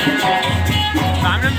सामने में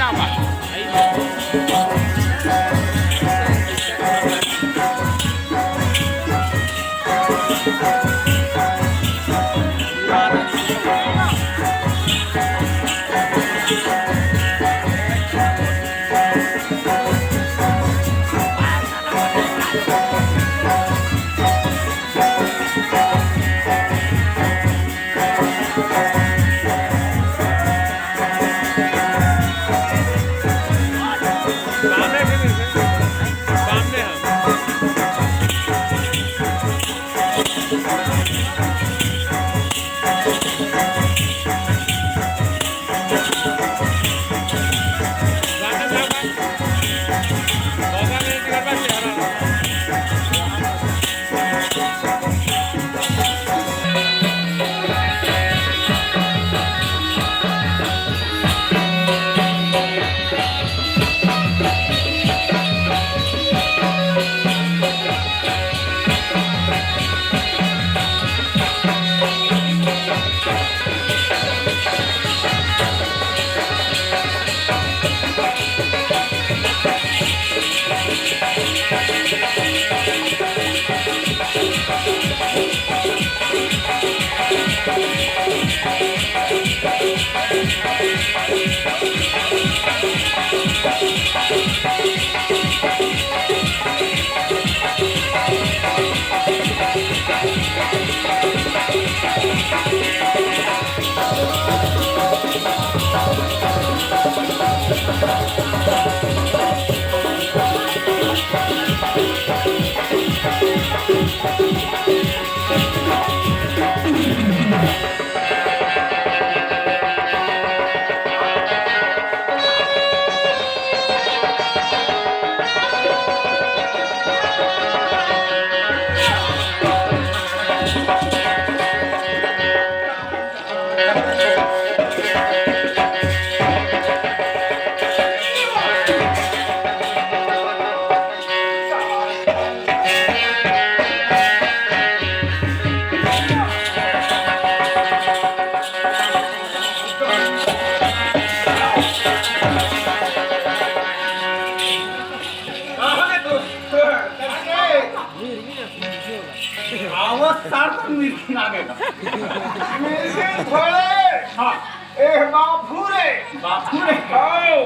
जाओ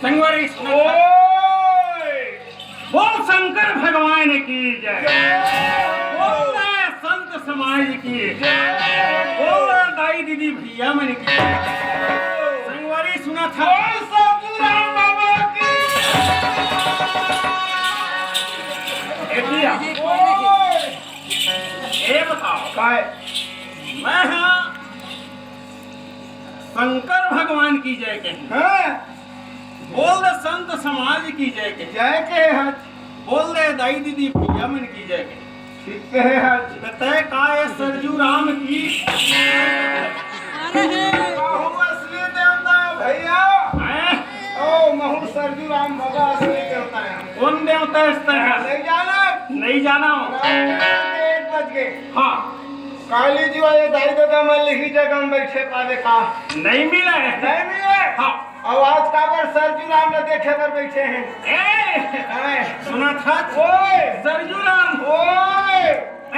संगवारी बोल शंकर भगवान की जय, बोल संत समाज की जय, बोल दाई दीदी भैया मन की संगवारी सुना था सतराम बाबा की ये बताओ मैं शंकर भगवान की जय कहें, बोल दे संत समाज की जय के हज, बोल दे दाई दीदी भैया मन की जय के ठीक है हज। तय का ये सरजू राम की असली देवता भैया ओ महू सरजू राम बाबा असली देवता है। कौन देवता इस तरह नहीं जाना 1 बज गए। हाँ काली जी वाले दाई दादा मन लिखी जगह में बैठे पावे का नहीं मिला है, नहीं मिले। हाँ आवाज का पर सरजू राम ने देखे पर बैठे हैं। सुना था ओए सरजू राम ओए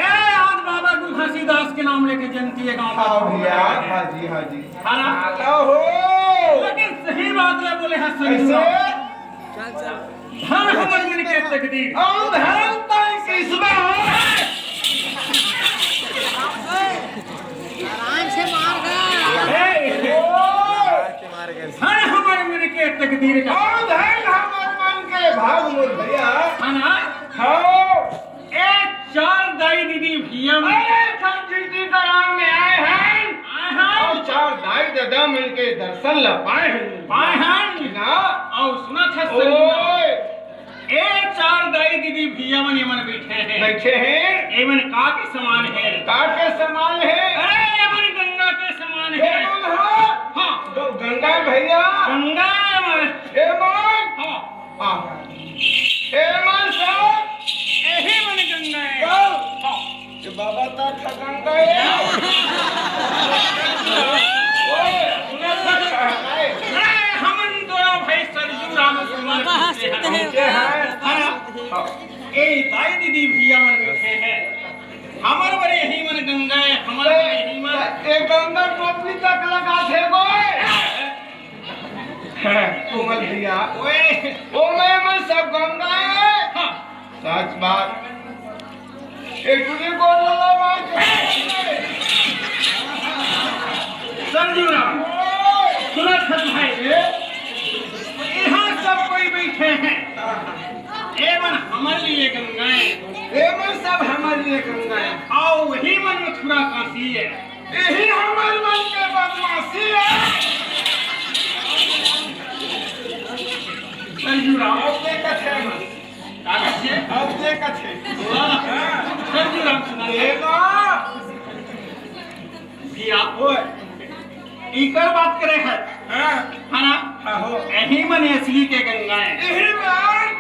आज बाबा गुरु घसीदास के नाम लेके जनती है गांव का हाजी हाजी खाना हो, लेकिन सही बात है बोले हैं सरजू राम धन हमर मन के तकदीर और धन तय किस्मत आराम से मार धन हमारे मन के तकदीर का धन हमारे मन के भाग मोर भैया हाँ एक 4 दाई दीदी भैया संजीती का नाम में आए हैं और 4 दाई दादा मिल के दर्शन ला पाए हैं ना। और सुना था एक 4 दाई दीदी भैया मन यमन बैठे हैं एमन का के समान है, का के समान है, अरे यमन गंगा के समान है। हाँ तो गंगा भैया गंगा हेमन हाँ हेमन साहब यही मन गंगा है। हाँ ये बाबा तक गंगा है। दाई दीदी भैया मन बैठे हैं हमर बड़े ही मन गंगा हमर बड़े ही मन एक गंगा टोपी तक लगा थे गोए कोमल भैया ओए ओ मैं सब गंगा है सच बात एक तुझे बोल लगा संजूराम सुना खत भाई यहाँ सब कोई बैठे हैं एवं हमारे लिए गंगाएं एवं सब हमारे लिए गंगाएं आओ वही मन मथुरा काशी है यही हमारे मन के बदमाशी है संजूराम अब देखा थे अब देखा थे संजूराम सुना देखा भैया इकर बात करे है ना हो यही मन असली के गंगाएं यही मन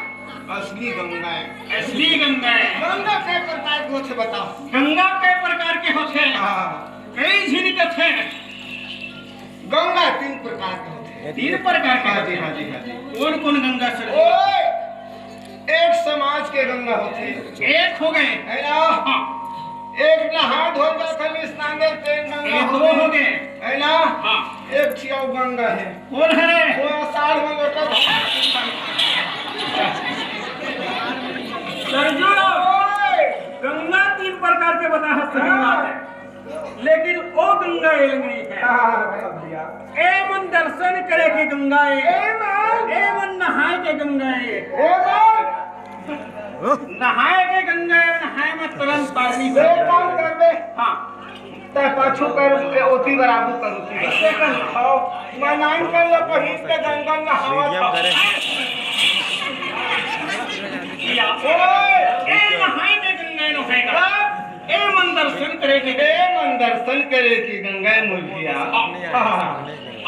असली गंगाएं असली गंगाएं गंगा के प्रकार को थे बताओ गंगा कई प्रकार के होते हैं हाँ कई झील के थे गंगा 3 प्रकार के होते हैं 3 प्रकार के हाँ जी होते हाँ हैं जी हाँ जी कौन कौन गंगा सर ओए एक समाज के गंगा होते हैं एक हो गए है ना हाँ एक नहा धो जाकर स्नान करते हैं गंगा एक दो हो गए है ना हाँ एक छियाव गंगा है कौन है रे वो आषाढ़ में लोटा गंगा 3 प्रकार के बता है सही बात है लेकिन ओ गंगा एलंगनी है ए मन दर्शन करे के गंगा ए मन नहाए के गंगा नहाए के गंगा नहाए में तुरंत तारनी काम करबे हाँ ते पाछू कर ओती बराबर कर ओती ऐसे कर आओ मनान कर लो कहीं पे गंगा नहावा या ए नहाए के गंगा नो होएगा ए मन दर्शन करे के ए मन दर्शन करे की गंगा मुझिया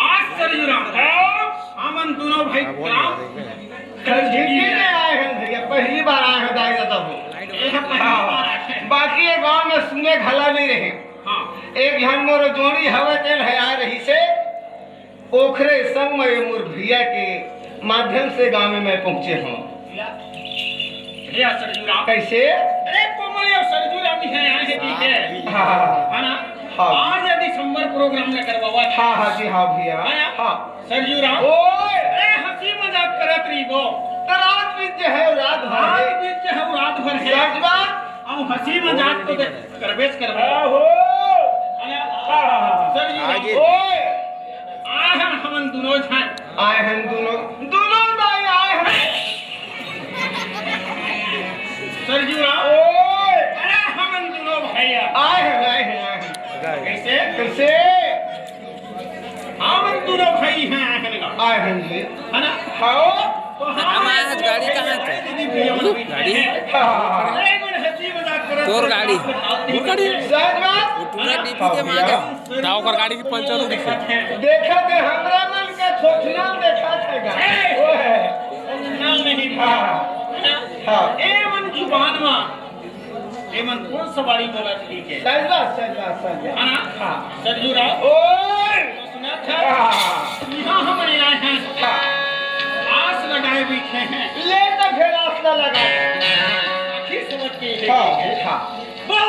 आज सरयुराम हमन दोनों भाई राम जीती में आए हैं भैया पहली बार आए हैं दाई दादा हो बाकी ये गांव में सुने घला नहीं रहे एक झन मोर जोड़ी हवे तेल है आ रही से ओखरे संग में मोर भैया के माध्यम से गांव में मैं पहुंचे हूँ भैया सरयुराम कैसे अरे कोमल ये सरयुराम ही है यहाँ से ठीक है हाँ ना हाँ। आज यदि संबर प्रोग्राम में करवावा था हाँ हाँ जी हाँ भैया हाँ सरयुराम ओए अरे हंसी मजाक करत रही वो रात बीत जो है रात भर रात है बीत जो है वो रात भर है सच बात और हंसी मजाक तो करबेच करवा हो सरयुराम ओए आए हैं हमन दोनों झन आए हैं दोनों दाई आए हैं सरयुराम ओए अरे हमन दोनों भैया आए हैं कैसे कैसे हमन दोनों भाई हैं आए हैं जी है ना खाओ तो हमारा गाड़ी कहाँ है? दीदी भैया मन गाड़ी? हाँ अरे मन हंसी मजाक करत तोर गाड़ी? वो गाड़ी? सच बात पूरा डीपी के मांगे दाव कर गाड़ी की पंचर हो दिखे देखा थे हमरा मन के छोटना देखा थे वो है नाल नहीं हाँ हाँ ए मन जुबान में ए मन कौन सवारी बोला ठीक है सच बात है ना हाँ सरयुराम ओए सुना था हाँ यहाँ हमारे आए हैं हाँ आस लगाए बैठे हैं ले तो फिर आसला लगा आखिर समझ के हाँ हाँ बोल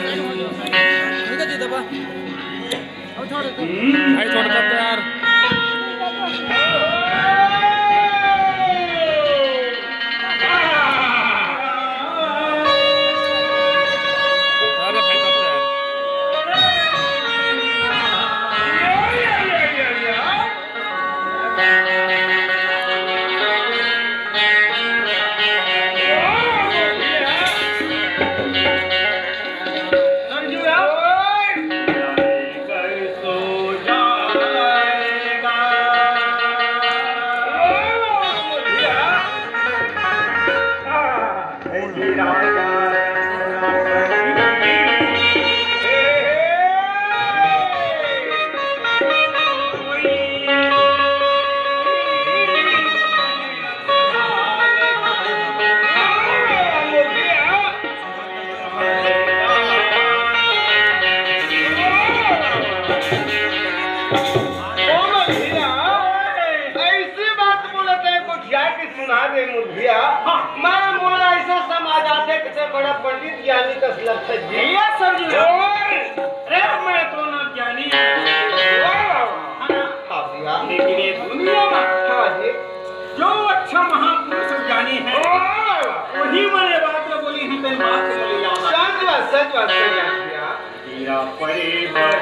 ठीक है जी दबा भाई छोड़ दो तो यार अरे भाई तब तो यार बड़ा पंडित ज्ञानी का लगता है जी। भैया सरजू अरे मैं तो ना ज्ञानी लेकिन ये दुनिया में हाँ जी जो अच्छा महापुरुष ज्ञानी है वही मैंने बात में बोली है तेरी बात में बोली जाना सच बात भैया तेरा परिवार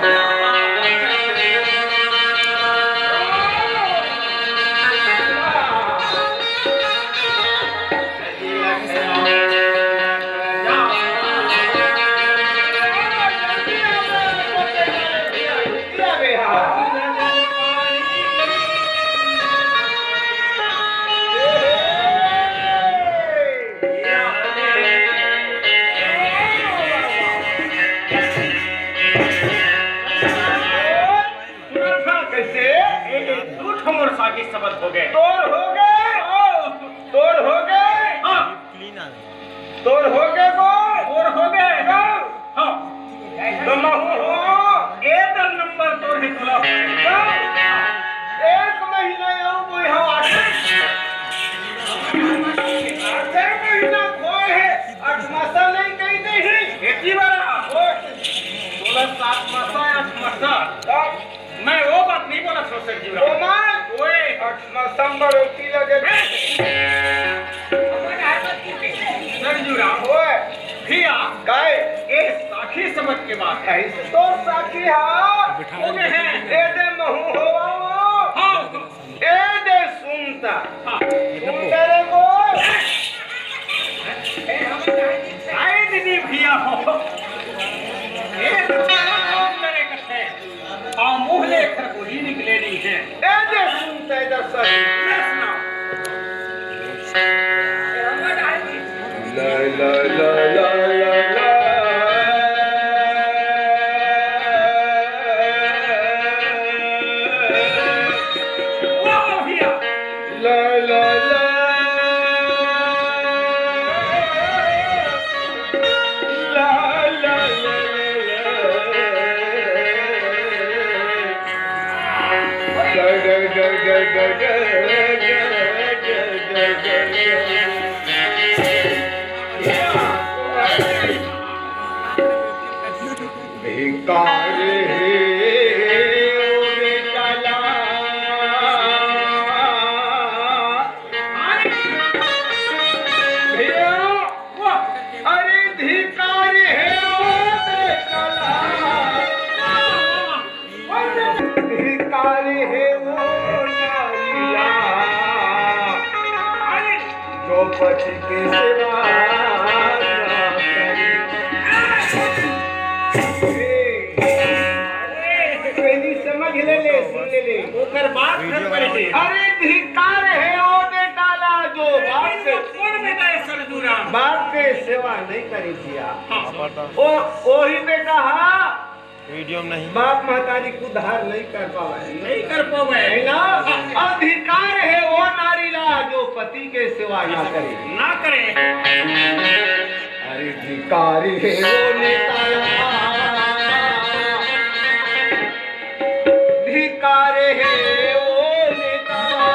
सबद हो गए तोड़ हो गए तोड़ हो गए तोड़ हो गए तोड़ हो गए हाँ तो महू हो एक नंबर तोड़ है तुला एक महीना और कोई हवा महीना कोई है 8 मासा नहीं कही नहीं खेती बड़ा 16 7 मासा 8 मासा मैं वो बात नहीं बोला सोचर जी ओए 8 मासा रोटी लगे सरजूराम ओए भैया काय ए साखी समझ के बात है ऐसे तो साखी हा हो गए हैं ए दे महू हो हाँ ए दे सुनता हाँ सुनता रे वो आए दीदी भैया हो एक करे कथे आ मुंह लेकर कोई निकले नहीं है ए दे सुनता इधर सर ला ला ला ला ला पति के सेवा समझ ले सुन ले ओकर बात कर पड़े अरे धिक्कार है ओ बेटाला जो बाप के कौन बेटा है सरजूराम बाप के सेवा नहीं करी दिया ओ ही बेटा हा वीडियो में नहीं बाप महतारी को उद्धार नहीं कर पावे नहीं कर पावे है ना अधिकार है वो नारीला जो पति के सेवा ना करे अरे अधिकार है वो नेताला अधिकार है वो नेताला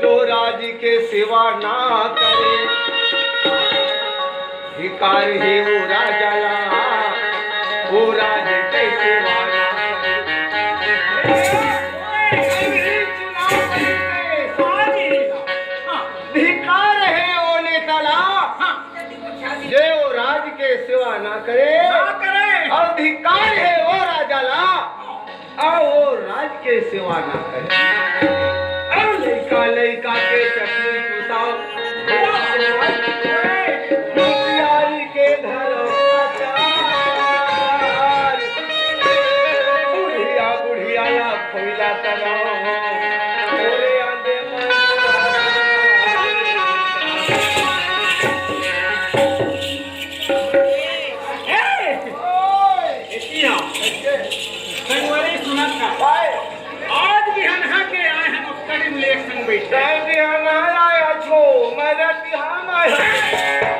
जो राज्य के सेवा ना करे अधिकार है वो राजाला वो राज कैसे वाला धिकार है वो नेताला जो राज के सेवा ना करे और धिकार है वो राजाला और वो राज के सेवा ना करे और लड़का लड़का के चटनी कुसाओ के धरो बुढ़िया बुढ़िया ला फैला करो आज भी हम के आए हैं करीब ले संग बैठे आया छो मेरा बिहान आया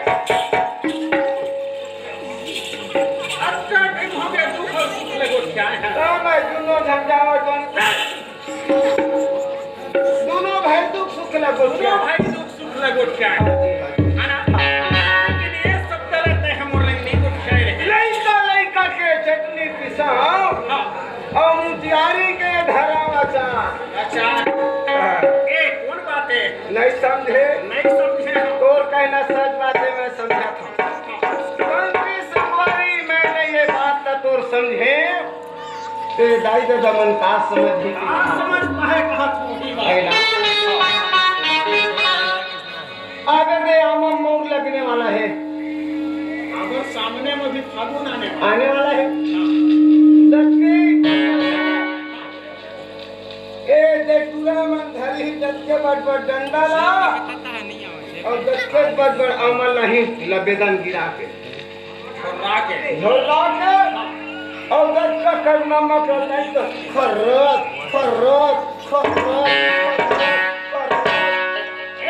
दोनों भाई दुख सुख लगो भाई दुख सुख लगो क्या अच्छा ए कौन बात है नहीं समझे नहीं समझे हम तो कहना सच बात है मैं समझा था पंची सवारी मैंने ये बात का तोर समझे तेरे दाई दादा मन का समझ भी आज समझता है कहा तू ही बात आगे में आम मोर लगने वाला है अगर सामने में भी फागुन आने वाला है दक्के ए देखुरा मन धरी दक्के बड़ डंडा ला और दक्के बड़ अमल नहीं लबेदन गिरा के छोड़ा के झोला के और दक्का करना मत नहीं तो खरत खरत खरत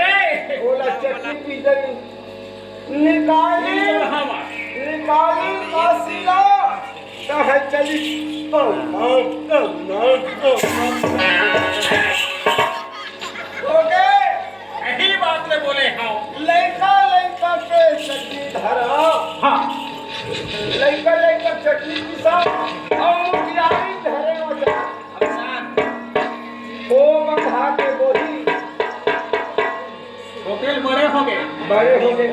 ए बोला चट्टी पी गई निकाली निकाली कासिला कहे चली ओके यही बात ले बोले हाँ लड़का लड़का के चटनी धरा हाँ लड़का लड़का चटनी पिसा और मुखियारी धरे वजह ओ मंगा के बोली होटल बड़े हो गए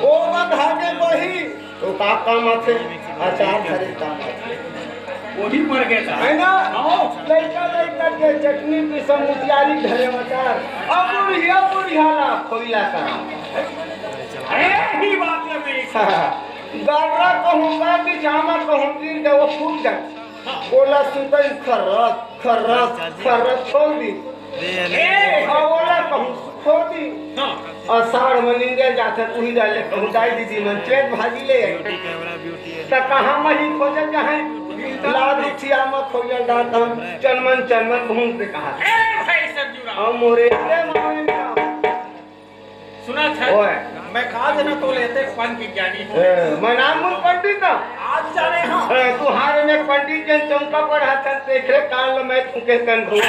ओ मंगा के बोही तो का काम आथे अचार धरे काम आथे वही पर गया था है ना लड़का लड़का के चटनी पिसा मुखियारी धरे वचार अब बुढ़िया ला खोइला करा यही बात ले मेरी गारा कहूँगा कि जामा कहूँगी जब वो फूट जाए बोला सुतई खरत खरत खरत छोड़ दी बोला कहूँ छोड़ दी अषाढ़ में निंदे जाते उही डाले कहूँ दाई दीदी मन चेत भाजी ले तो कहाँ मही खोजल जहाँ लाद उठिया में खोजल डाल चनमन घूम के कहा भाई सरजूरा हम मोरे मामे में सुना था ओए मैं कहा देना तो लेते फन विज्ञानी हो मैं नाम मुन पंडित ना आज जाने हाँ तुहारे में पंडित जन चौका पढ़ा था देख रे काल मैं तुके कंधू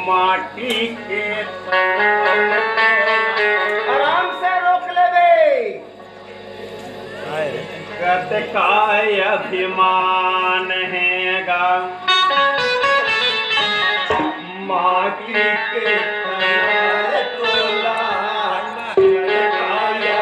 माटी के आराम से रोक ले कहते काय अभिमान हैगा माटी के तोला काय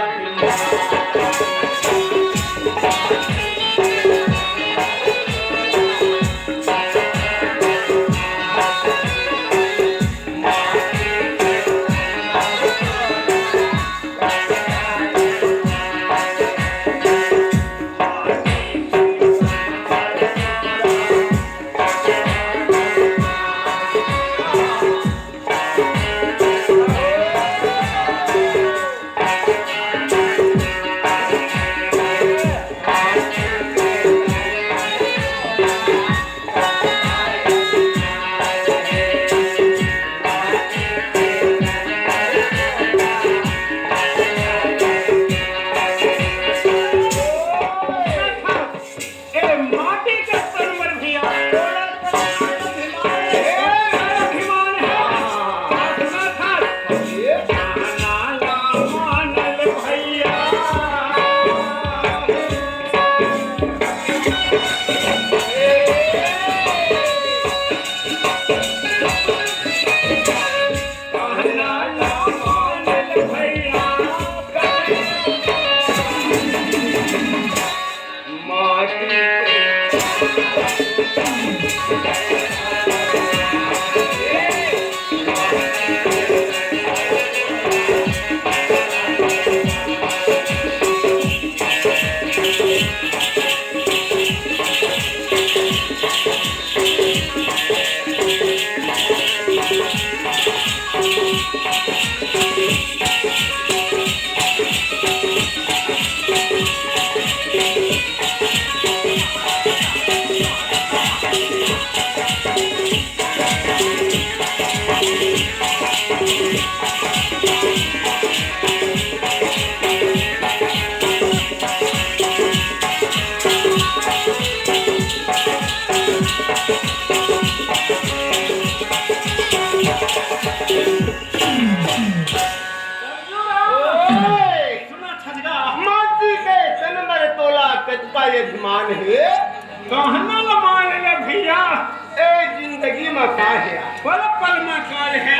भैया पल पल में काल है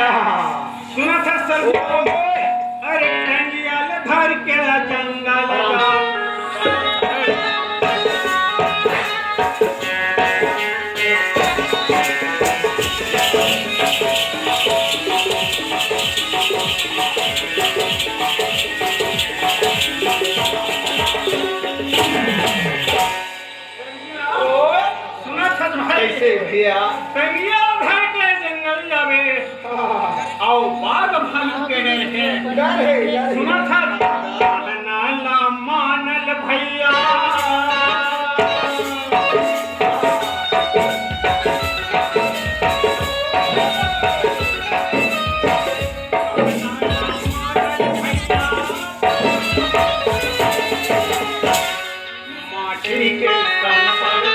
सुना था सर अरे टंगियाल धर के जंगल सुना था भाई कैसे भैया टंगियाल धर के जंगल जावे आओ बाग भालू के डर है डर है सुना था नाला मानल भैया माटी के तन पर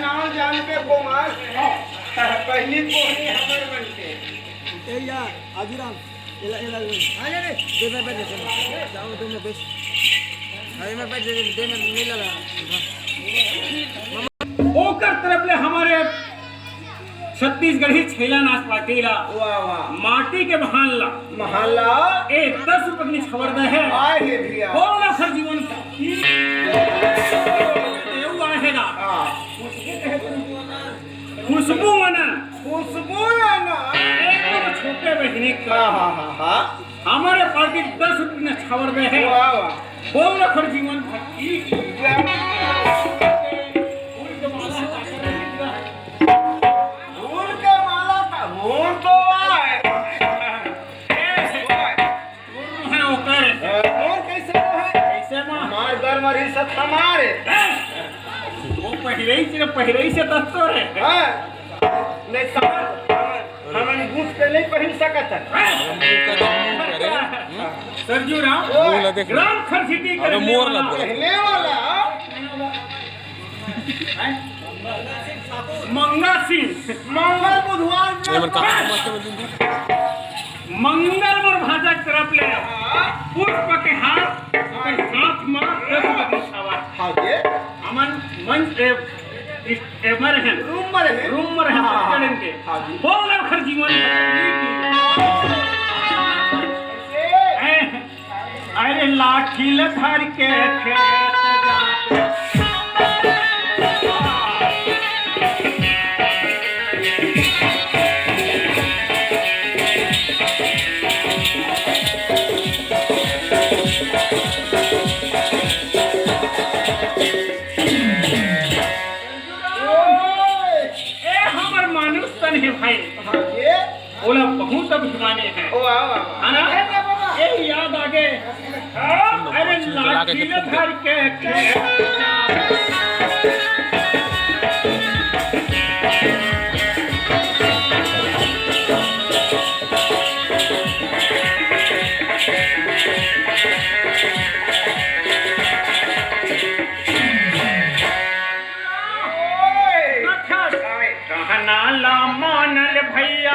नाम जान के कुमार पहली कोहनी हमर बनके ए यार आदिराम एला एला आले रे दे मैं बैठ जाता जाओ तुम मैं बैठ अरे मैं बैठ दे मैं नहीं लगा ओकर तरफ ले हमारे छत्तीसगढ़ी छैला नाच पाटीला वाह वाह माटी के बहानला महल्ला ए 10 रुपए की खबर दे है आए हे भैया बोला सर जीवन देव आहेगा खुशबू मनन खुशबू है ना एकदम छोटे बहनी का हाँ हमारे पार्टी 10 रुपए में खबर दे है वाह वाह बोल रखर जीवन भक्ति फूल के माला का फूल तो आए है ओकर फूल कैसे है ऐसे में मार घर मरी सब हमारे वो पहले ही से दस्तो रे हाँ नहीं समझ हमन बूथ पे नहीं पहन सकत है सरजू राम बोला देख ग्राम खर्चिटी अबे मोर लग गया पहले वाला मंगा सिंह मंगल बुधवार ये मन कहां मस्त में दिन मंगल मोर भाजा तरफ ले पुष्प के हाथ और हाथ में 10 रुपए छावा हाँ ये अमन मंच एमर है रूम में है करें के हाँ जी बोल खर जीवन अरे लाठी ले धर के खेत जाते है भाई हाँ ये बोला बहुत अभिमानी है वाह वाह है ना ये याद आ गए अरे लाठी ले धर के नाला मानल भैया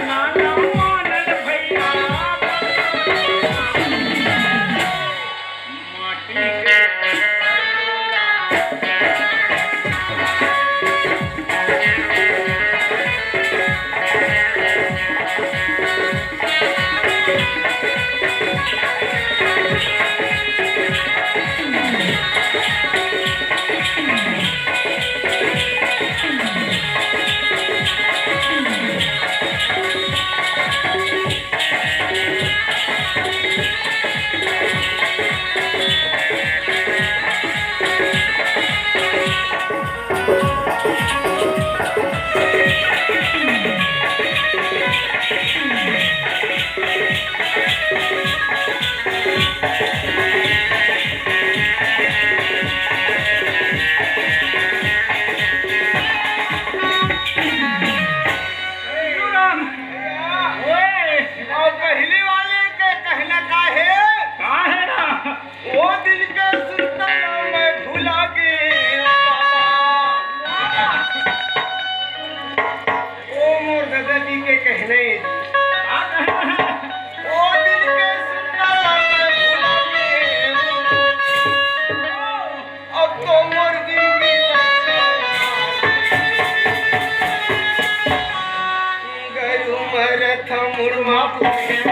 नाला मानल भैया माटी माँ पूछे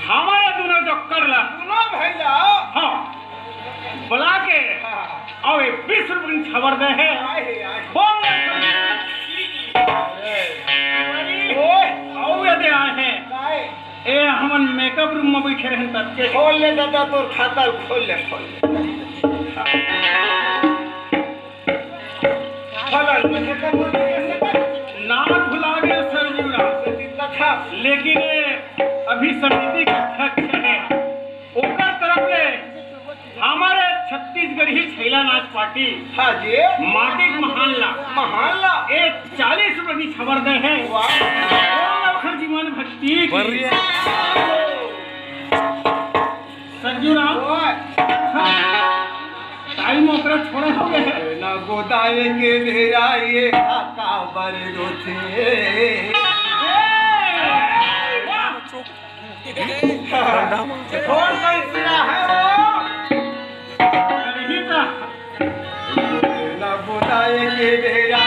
हमारे दोनों जो कर ला सुनो भैया हाँ बुला के और 20 रुपये खबर दे है बोल ए हमन मेकअप रूम में बैठे रहे तब के खोल ले दादा तोर खाता खोल ले नाम भुला गया सर था लेकिन अभी समिति के अध्यक्ष है ओकर तरफ ले हमारे छत्तीसगढ़ ही छैला नाच पार्टी हाँ जी माटी महानला एक 40 रुपए की खबर दे है जीवन भक्ति संजू राम टाइम ओकरा छोड़े हो गए ना गोदाए के भेरा ये काका बर रोथे कौन कैसा है वो ना गोदाए के भेरा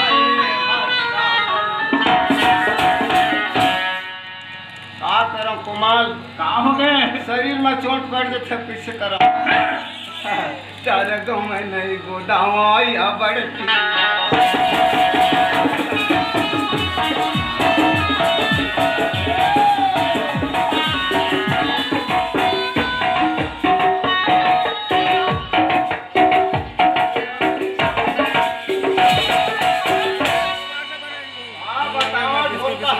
कुमाल का हो गए शरीर में चोट पड़ जाते पीछे करा चार गाँव में नहीं गोदावा या बड़ती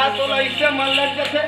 तो ऐसे मन लग जाते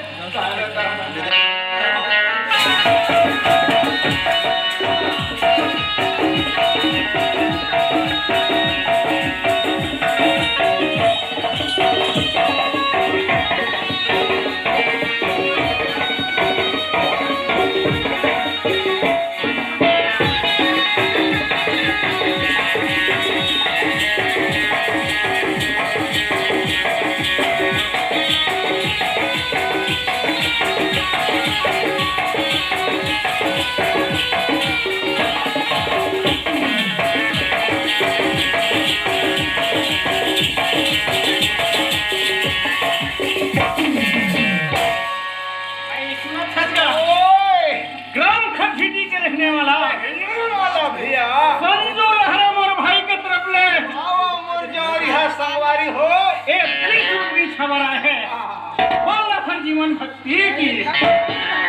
जीवन भक्ति की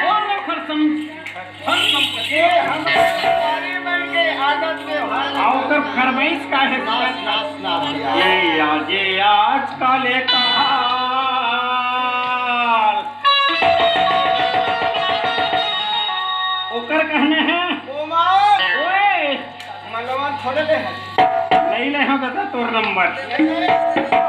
और आदत में फरमाइश का है ये आज काले का ओकर कहने हैं मनोवन थोड़े ले नहीं ले हम बता तोर नंबर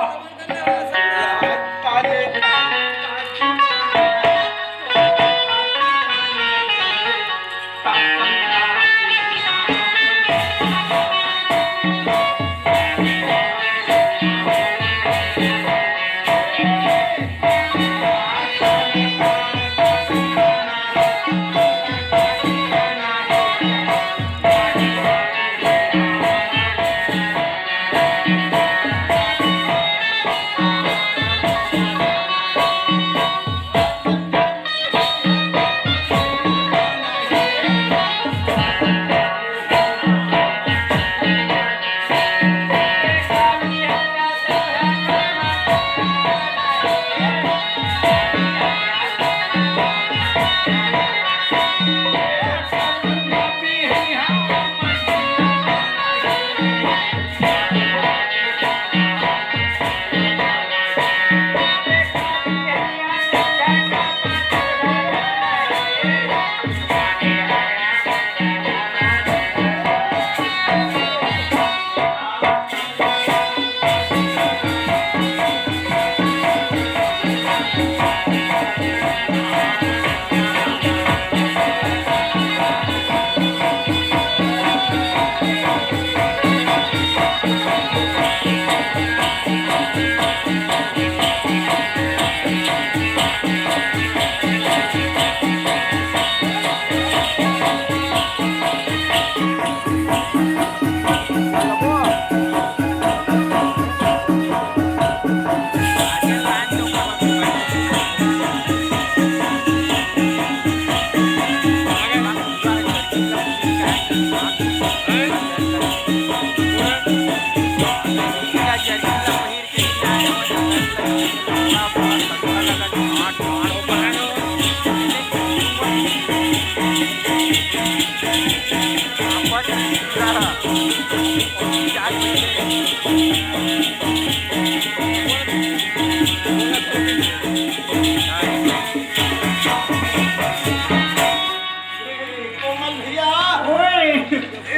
कोमल भैया ओए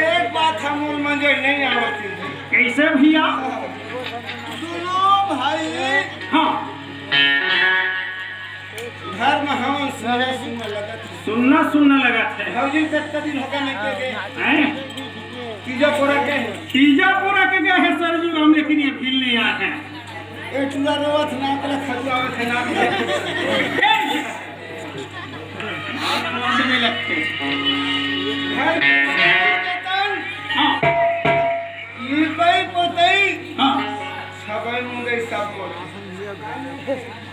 एक बात हम मुझे नहीं आती थी। कैसे भैया? सुनो भाई, हाँ घर में हम सुनने लगा थे। सुनना लगा थे। भौजी कितना दिन होगा नहीं के गए हैं? तीजापुरा के तीजापुरा के गए हैं सर जी हम, लेकिन ये भील नहीं आए हैं। एक चूड़ा रोवत ना कल खजुआ में खाना में लगते। घर हाँ निपई पोतई हाँ सबई मुंगई सब को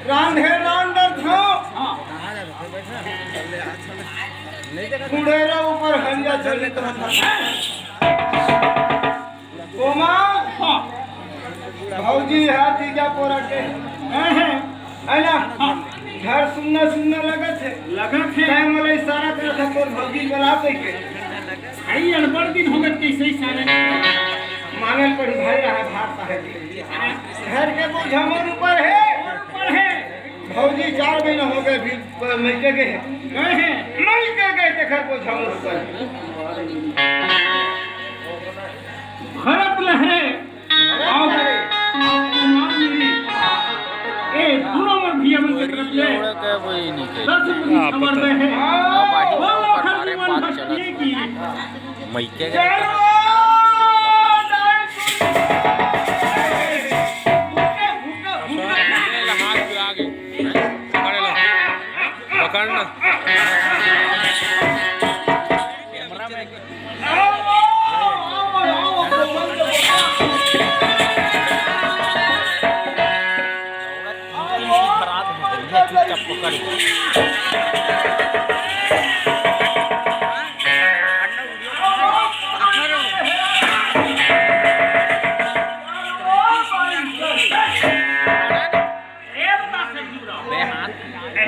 रांधे रांधर थो हाँ कुड़ेरा ऊपर हंजा चलित था। कोमा हाँ भौजी है तीजापुरा के हैं है ना? हाँ घर सुनने लगा थे। लगा थे। मैं मुझे इशारा कर था तोर भौजी बुला के भाई अनबड़ दिन हो गए कैसे ही सारे मानल पर भाई रहा भात है घर के वो झमन ऊपर है। भौजी 4 महीने हो गए भी नहीं के गए गए हैं। नहीं के गए थे घर को झमन ऊपर खरत लहे आओ मान ली ए दोनों में भी हम के तरफ ले 10 रुपये खबर दे है वो खर्ची मन भक्ति की मैके पकड़ना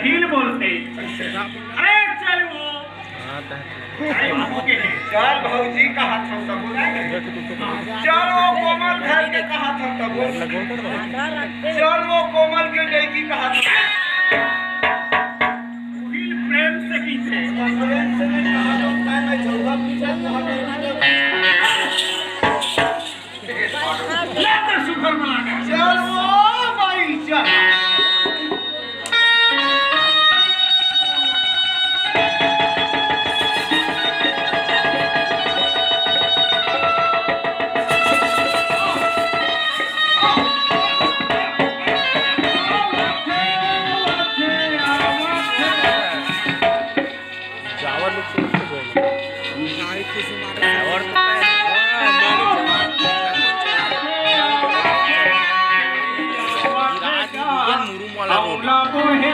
हील बोलते अरे चल वो चल भौजी का हाथ हम सब चल वो कोमल घर के का हाथ हम सब चल वो कोमल के लड़की का हाथ हील प्रेम से की थे प्रेम से नहीं कहा तो मैं चलवा पीछे ले तो सुखर बना के चल वो भाई चल औला बोहे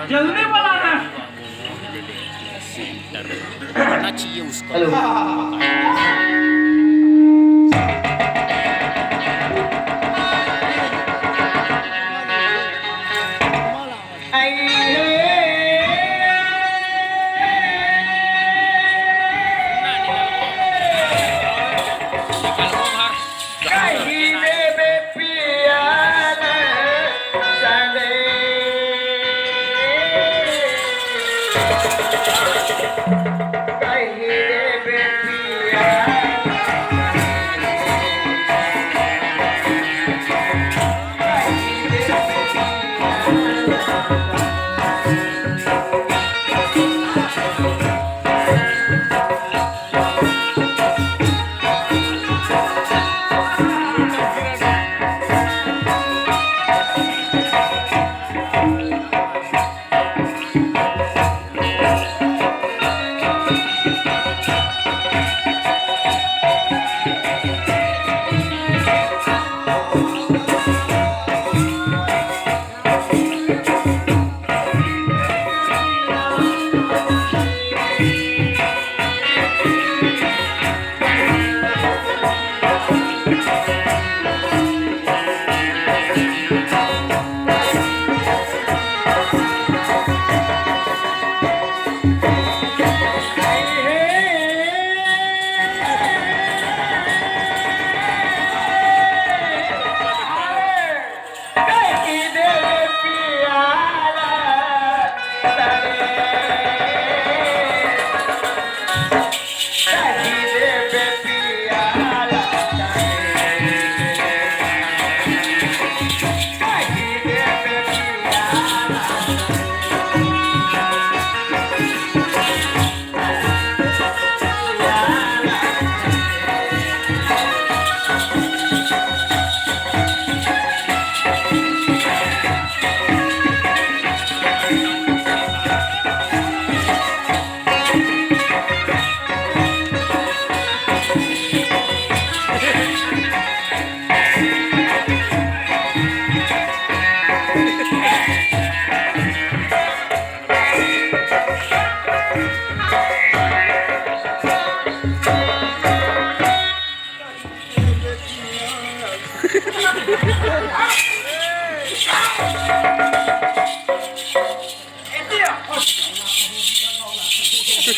जल्दी बनाना करना चाहिए उसको।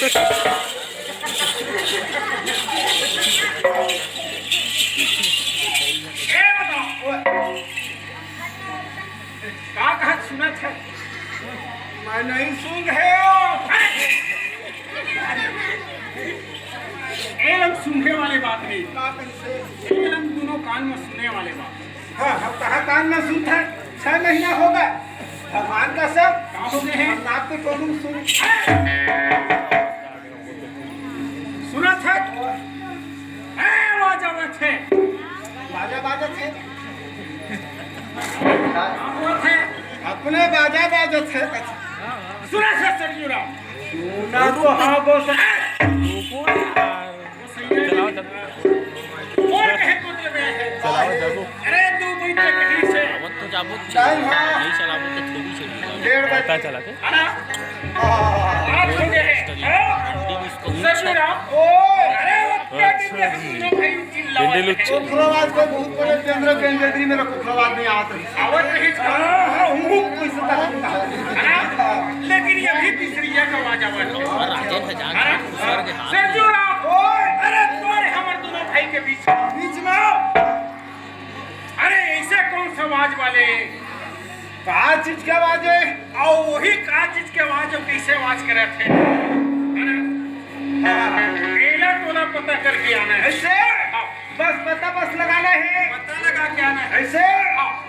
का कहत सुनत है? मैं नहीं सुन है एलम सुनने वाले बात नहीं, का कैसे एलम दोनों कान में सुनने वाले बात। हाँ हम कहाँ कान में सुनते हैं 6 महीना हो गए भगवान का सब का हो गए हैं? नाक के टोलू सुन सुनत है? आवाज आवत है। बाजा बाजत है आवत है। अपने बाजा बाजत है सुनत है सरजूरा? ना तो हाँ बोल चलाओ जब और कहे कुछ में है। चलाओ जब अरे 2 महीने कहीं से अब तो जाबो टाइम है नहीं चलाबो तो थोड़ी चलेगा 1:30 पता बजे चला के अरे आज हो गए हैं। सरजूरा ओए अरे वो क्या दिन में हम लोग भाई चिल्लावत भिंडी हैं। लुच्ची। खुखराबाद को बहुत बड़े केंद्र केंद्री में खुखराबाद नहीं आता आवत नहीं था। लेकिन ये भी तीसरी एक आवाज आवत है। और राजेंद्र हजार सर के हाथ सरजूरा अरे तुम्हारे हमारे दोनों भाई के बीच बीच में आओ। अरे ऐसे कौन सा आवाज वाले कहा चीज के आवाज है और वही का चीज के आवाज और कैसे आवाज करे थे केला टोला पता करके आना है। ऐसे बस पता बस लगाना है पता लगा के आना है। ऐसे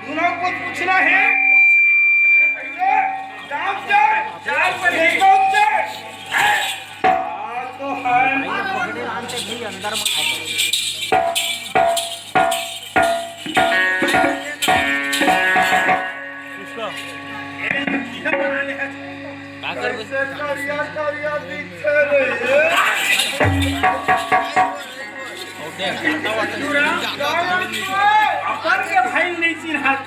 दोनों को पूछना है ऐसे जाम से चाल पर ही जाम से तो है अंदर में किधर बना ले है? का करबे ऐसे करिया दिखे रे अपन के भाई नहीं चिन्हत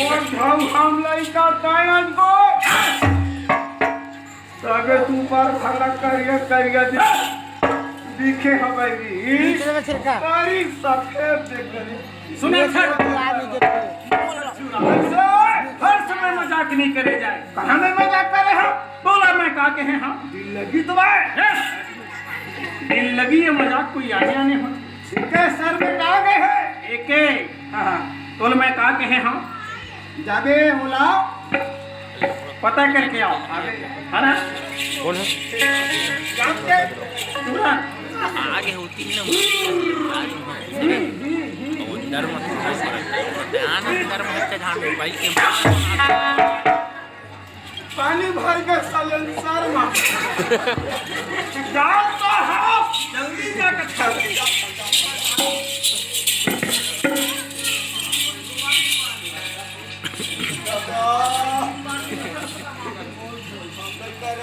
और हम लइका तायन को सगे तू पर खड़ा करिया दिखे हवेगी तारीख सफेद देख रही सुने सर हर समय मजाक नहीं करे जाए। कहाँ में मजाक करे हम बोला मैं का के हैं हम दिल लगी तुम्हें दिल लगी है मजाक कोई आने आने हो इनके सर में कहा गए हैं एक हाँ तोल मैं का के हैं हम जाबे होला पता करके आओ है ना कौन है जाम के सुना आगे होती ना डर मत ध्यान डर मत ध्यान भाई के पानी भर के सलेंसर में जाओ तो हाँ जल्दी जाकर चल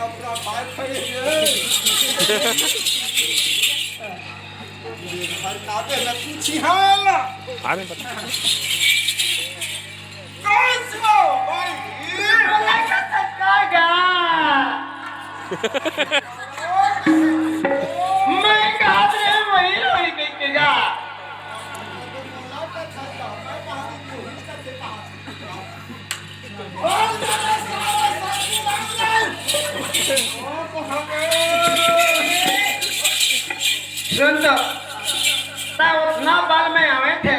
अपना भाई खड़े घर काबे में पूछी हाल अरे पता कौन सुनो भाई मैं कहा वही वही कहेगा उतना बाल में आवे थे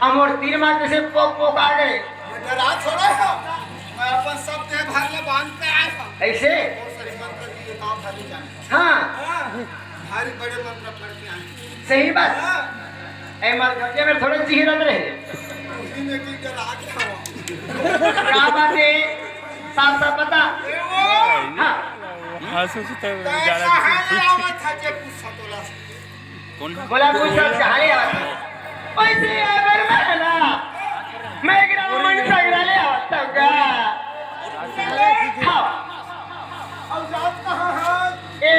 हम और तीर मार के से पोक पोक आ गए डरा छोड़ा है मैं अपन सब देह भर ले बांध के आया था ऐसे और सही मंत्र की ये काम भरी जाने हाँ भारी बड़े मंत्र पढ़ के आए सही बात ऐ मार गड्ढे में थोड़े चीरत रहे उसी में की डरा के आओ क्या बात है साफ साफ बता हाँ हंसू से तो कैसा ज्यादा है आवत है जे पूछा तोला कौन बोला कोई सब चाहे वैसे अगर मैं ना मैं गिरा मन से गिरा ले आता का हाँ अब जात कहाँ है ए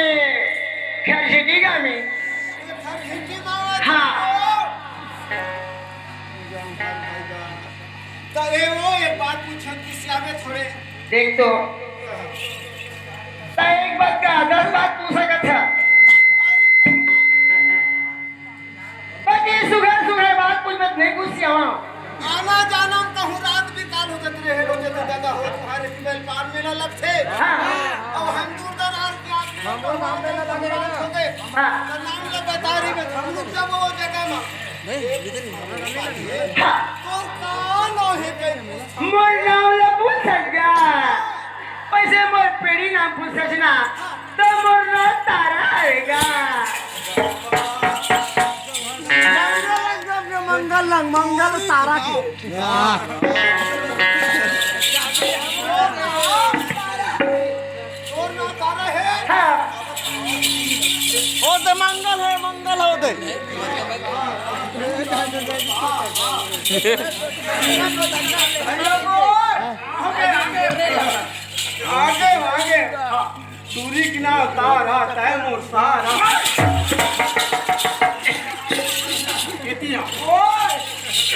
खैर सिटी का में ये घर हिंदी मावत हाँ। तो ये वो एक बात पूछन किसिया में थोड़े देख तो एक बात का 10 बात पूछ सकत था बाकी सुगर सुगर बात कुछ मत नहीं पूछ आवा आना जाना कहूँ रात भी काल हो जाते रहे लोग जब दादा हो तुम्हारे सिमल पार मेला लग थे हाँ अब हम दूर दराज के आदमी को मामले लगा हाँ नाम ले बता रही है हम लोग जब वो जगह में तो कौन है के मोर नाम ले पूछ सका पैसे मोर पेड़ी नाम पूछ सजना तो मोर नाम तारा आएगा मंगल तारा की और ना तारा है हाँ ओ तो मंगल हो दे आगे आगे सूरी की ना तारा तय मोर सारा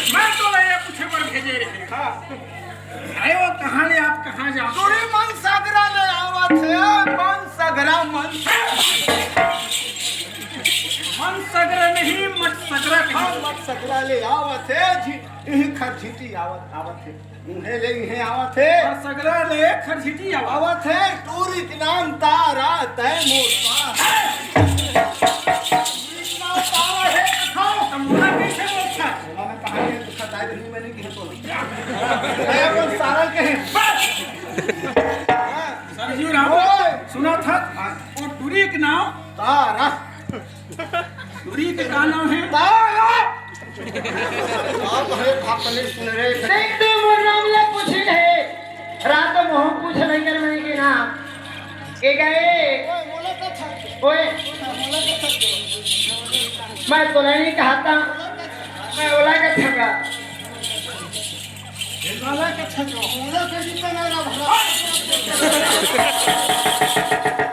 मैं तो ये पूछे पर भेजे रहे हाँ अरे वो कहाँ ले आप कहाँ जाओ सूरी मन सगरा ले आवत है मन सगरा मन मन सगरा नहीं मत सगरा हाँ मत सगरा ले आवत है यही खरछिटी आवत है उन्हें ले इन्हें आवत है और सगरा ले खरछिटी आओ आवत है टूरी के नाम तारा तय मोर सारा तारा है खाओ तमुना कैसे बोलता मैं कहानी तो खताई नहीं मैंने की तो मैं अपन सारा कहे सरजू राम सुना था वो टूरी के नाम तारा टूरी के का नाम है तारा आप है आपने सुन रहे थे नहीं तो मोर नाम ले पूछ रहे रात मोह पूछ नहीं कर मैंने के नाम के गए बोला तो था ओए बोला तो था मैं तो नहीं कहा था मैं बोला के थका बोला के था बोला के जितना मेरा भला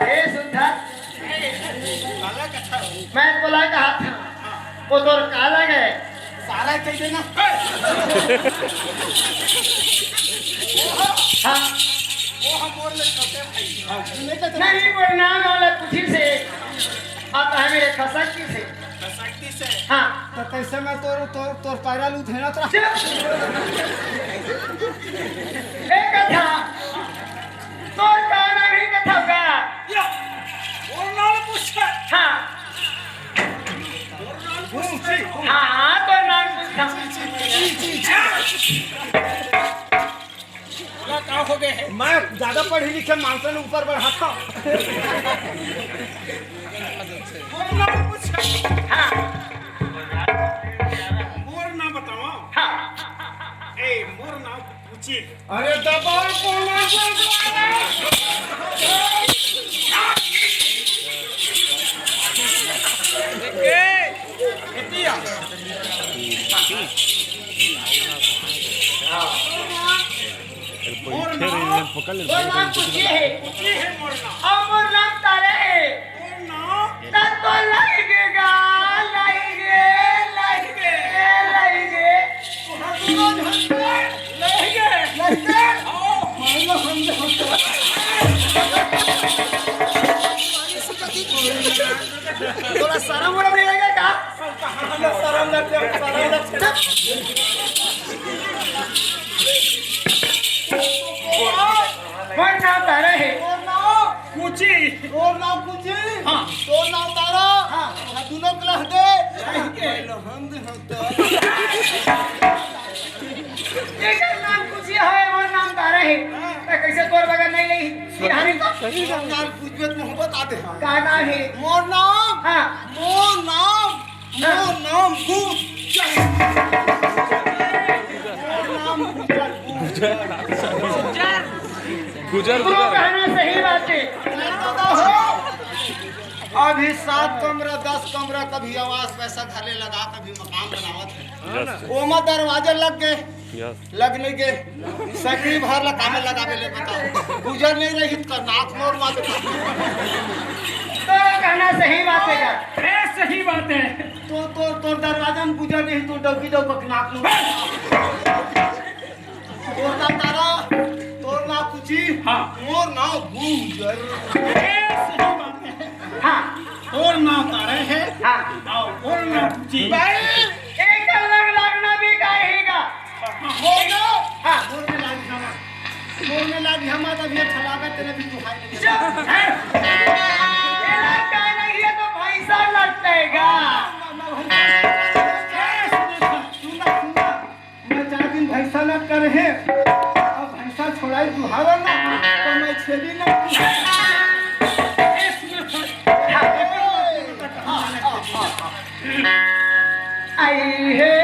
ए सुधा मैं बोला कहा था वो तो काला गए सारा कह देना हाँ वो हम बोल ले करते भाई नहीं कहते नहीं वो नाम वाला कुछ से आता है मेरे खसकी से शक्ति से हाँ तो कैसे मैं तोर पैरा लू धेना तो एक कथा तोर काना भी कथा का और नाम पूछे हाँ हाँ तो नाम पूछा क्या हो गए हैं मैं ज्यादा पढ़ी लिखे मानसन ऊपर बढ़ाता और नाम पूछे हाँ मोर नाम बताओ हाँ ए मोर नाम पूछी अरे दबाव बोलना मोर नाम वो नाम पूछी है पूछी है मोर नाम और वो नाम तारे है मोर नाम तब तो लगेगा लगेगा थोड़ा शर्म वरम नहीं लगेगा का शर्म लगते वो नाम तारे है पूछी और नाम पूछी हाँ तो नाम तारा हाँ दोनों क्लास दे एक नाम पूछी है वो नाम तारे है मैं कैसे तोर बगैर नहीं नहीं सिरहानी तो नाम पूछबे तो बता दे का नाम है मोर नाम हाँ गुजर तो कहना सही बात है अभी 7 कमरा 10 कमरा कभी आवास पैसा घरे लगा कभी मकान बनावत है ओमा दरवाजे लग गए लग नहीं गए सकरी भर लगा में लगावे ले बताओ गुजर नहीं रही तो नाक मोर मार तो कहना सही बात है क्या ए सही बात है तो दरवाजा में गुजर नहीं तो डौकी दो नाक लो तोर ना तारा तोर ना कुची हाँ मोर ना गुजर ए सही बात है हाँ और नाम तारे है हाँ और नाम पूछी एक अलग लगना भी कहेगा मोर ना हाँ मोर में लागी हम तब ये छलागा तेरे भी तू खाई ये लगता नहीं है तो भैंसा करे अब भैंसा छोड़ाई दुहारा ना तो मैं छेली ना आई है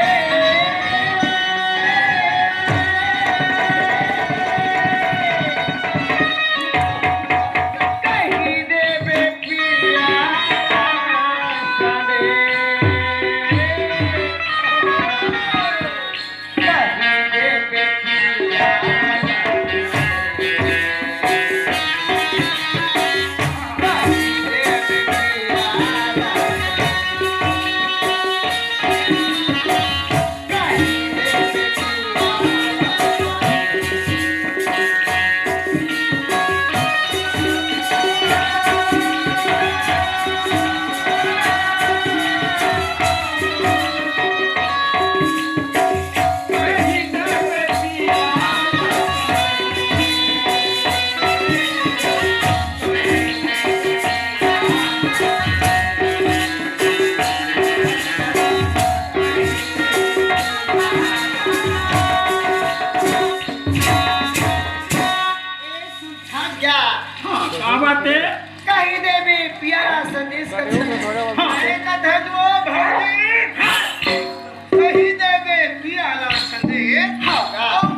कहीं देवी प्यारा संदेश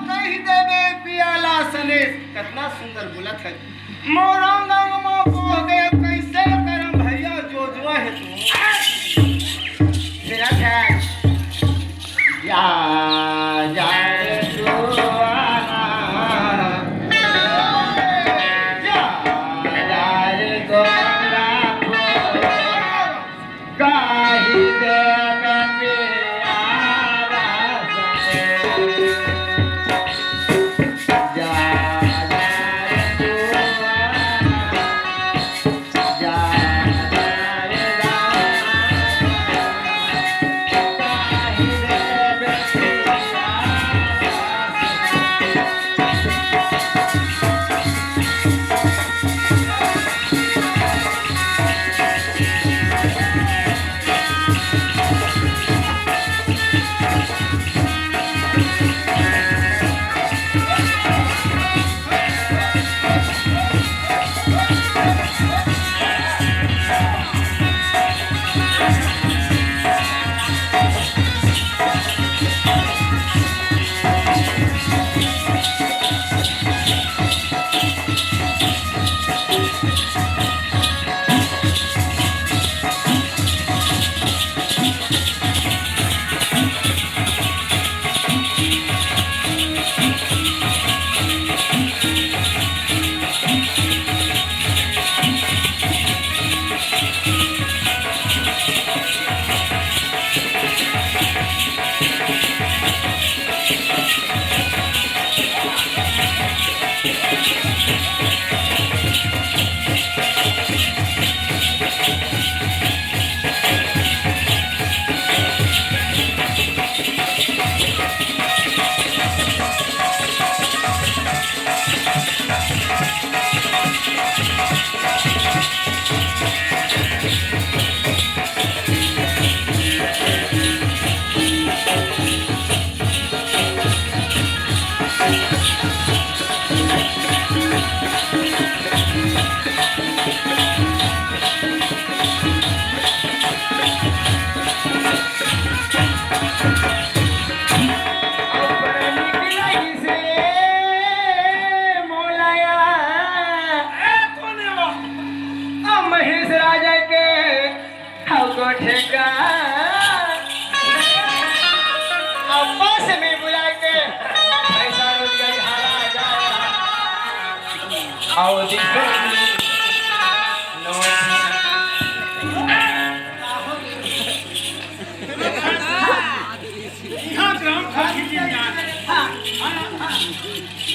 कहीं देवे पियाला संदेश कितना सुंदर बोलत है मोरंग मो को दे कैसे करम भैया जो है तू मेरा ख्याल या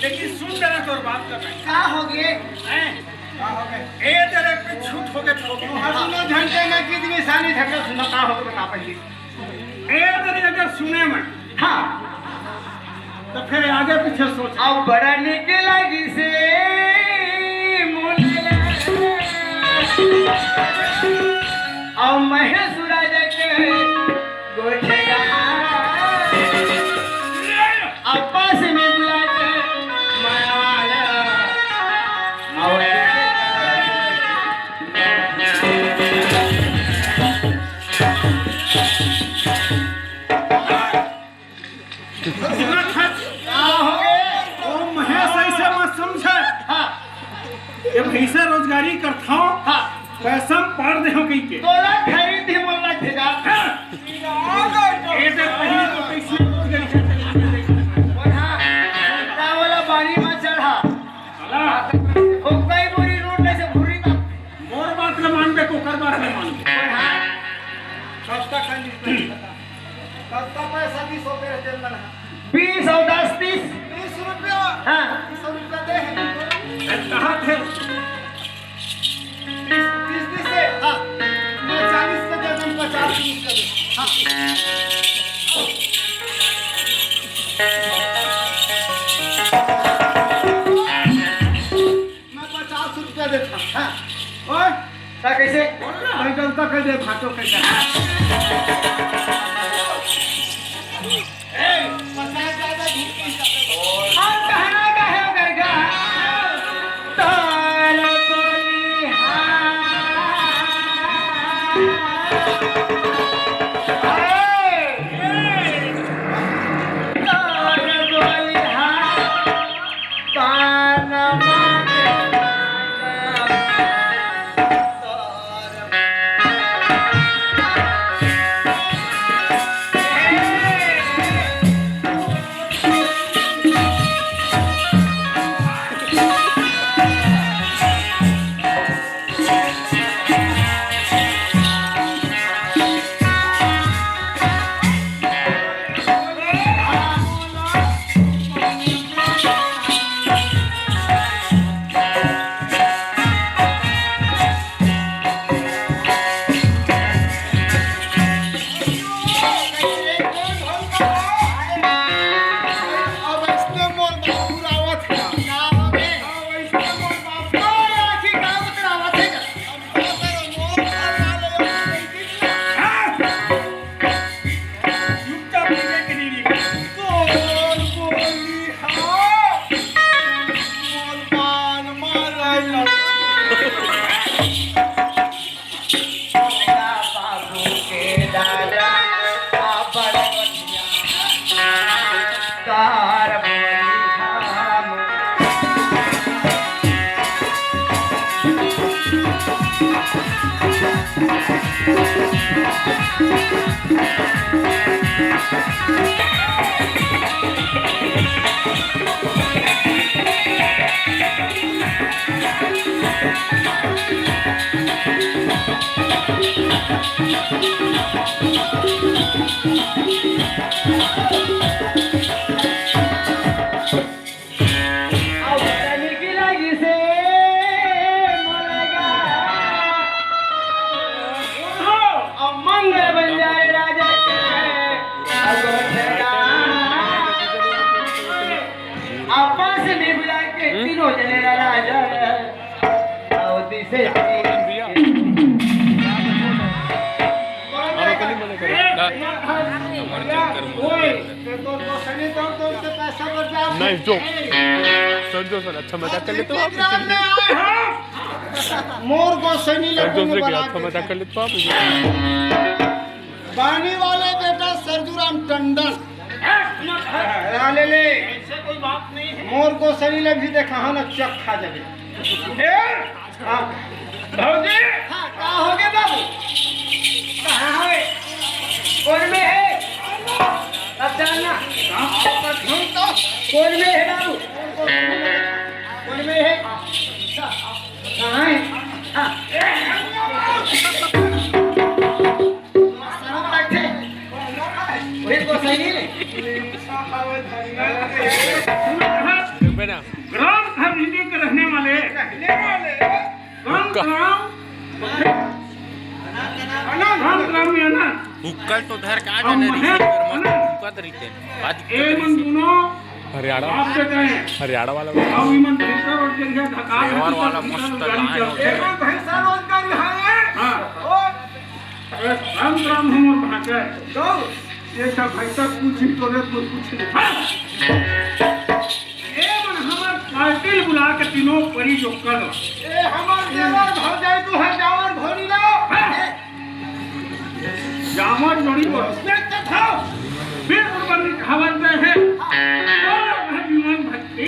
लेकिन सुन तेरा तोर बात कर रहा का हो गए ए तेरे पे छूट हो गए तो सुनो घंटे में कितनी सानी झगड़ा सुनो का हो बता पहले ए तेरे अगर सुने मैं हाँ तो फिर आगे पीछे सोच अब बड़ा निकला जिसे और महेशुरा के गोठेगा आपस में ये भैसा रोजगारी करता हूँ हाँ पैसा पाड़ दे हो कहीं के तोला खरीद ही बोलना थे जा ये तो पहले तो कैसे रोजगारी वाला पानी में चढ़ा साला हो कई बुरी रोड में से भूरी का मोर बात न मान बे कोकर बात न मान बे सस्ता खंडी सस्ता पैसा 20 रुपए चंदन 20 और 10 30 20 रुपया हाँ 20 रुपया दे कहाँ थे 30 से हाँ मैं 40 का दे दूँ 50 का दे हाँ मैं 50 रुपया देता हाँ और क्या कैसे मैं जनता कर दे भाटो कर दे हम कहना का है गरगा ताल नहीं जो संजो सर अच्छा मजाक कर लेते हो आप मोर को सनी संजो से क्या अच्छा मजाक कर लेते हो आप बानी वाले बेटा सरजूराम टंडन ले ले ऐसे कोई बात नहीं है मोर को सनी ले भी देखा हाँ ना चक खा जावे हाँ भौजी हाँ कहाँ हो गए बाबू कहाँ है कौन में है अच्छा ना तो कौन में है बाबू कौन में है कहाँ है हाँ को सही नहीं ग्राम खरीदी के रहने वाले ग्राम में ना हुक्कल तो धर का जाने हुक्कत रहीते मन दोनों हरियाणा आप कहते हैं हरियाणा वाला अब मन भैंसा रोड के लिए धक्का देवर वाला मस्त लाइन हो गया भैंसा रोजगार है हाँ राम राम हम और भागे तो ये सब भैंसा कुछ ही तो रे कुछ नहीं ए मन हमर पार्टी बुला के तीनों परी जो कर ए हमर देवर भौ जाए तू है जावर भोरी लाओ जामर जोड़ी को respect था फिर ऊपर खबर दे है और विमान भक्ति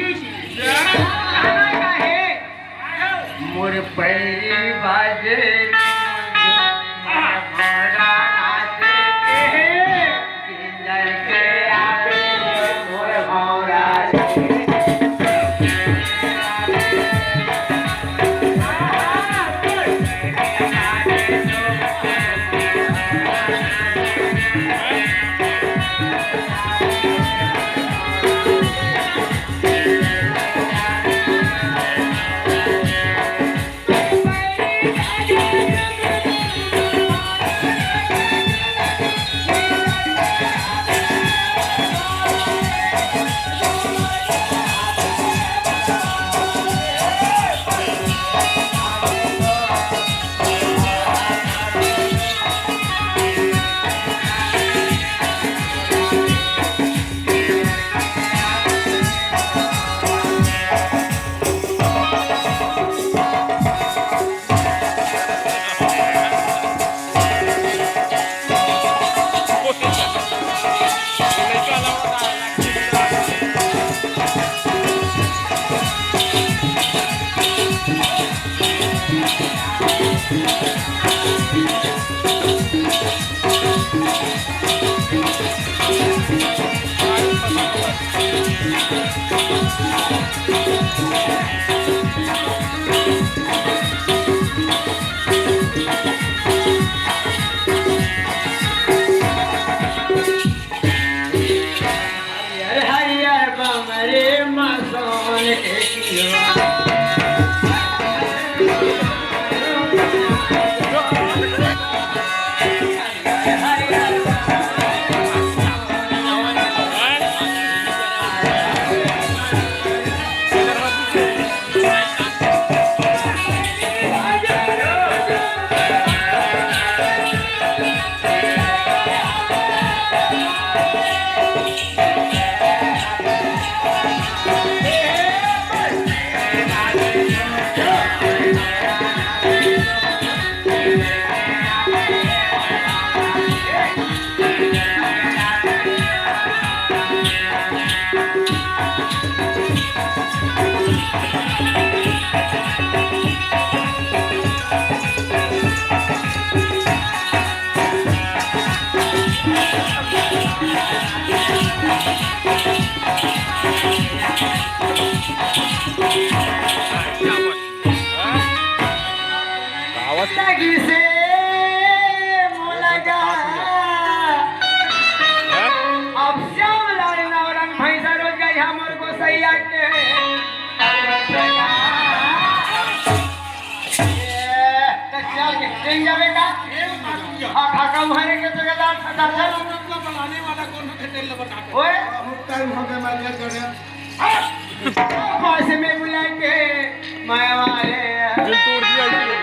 कहना का है मोर पैरी बाजे मोरा नाचे के किंजर के आवे मोर भौरा लगी से मोलगा अब श्याम लाल नवरंग भैंसा रोज गई हमर को सैया के चल के ट्रेन जावे का खा उहारे के जगह चल को बनाने वाला कौन है तेल बता ओए टाइम हो गया मार कर पैसे में बुला के माया वाले दिल तोड़ दिया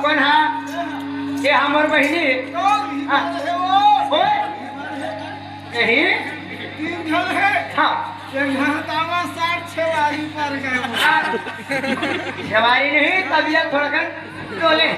कौन है ये हमार बहनी नहीं तीन घर है हाँ दावा 60 छवारी पर गए छवारी नहीं तबीयत थोड़ा कर डोले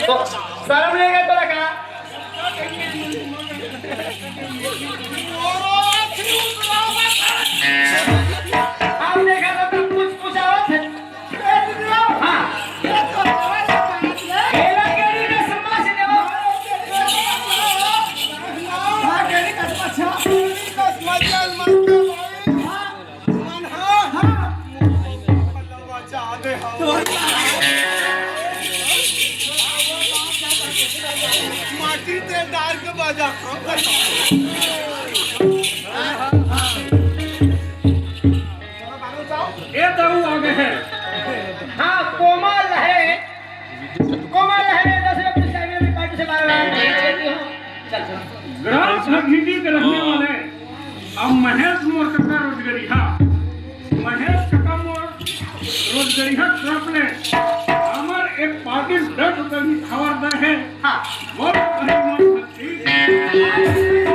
शर्म नहीं है तोरा का आप देखा तो कुछ पूछावत है हाँ खेला केड़ी ने समाज ने हाँ केड़ी का अच्छा का मजल मन हाँ हाँ बचा दे माटी ते डाल के बाजा ये दाऊ आ गए हैं हाँ कोमल है 10 रुपये चाहिए मेरी पार्टी से 12 लेती हूँ चल ग्राम समिति के रहने वाले अब महेश मोर का रोजगारी हाँ महेश का मोर रोजगारी हाँ ट्रपले हमार एक पार्टी 10 रुपये की खबर दे है हाँ बहुत कहीं मोर ठीक है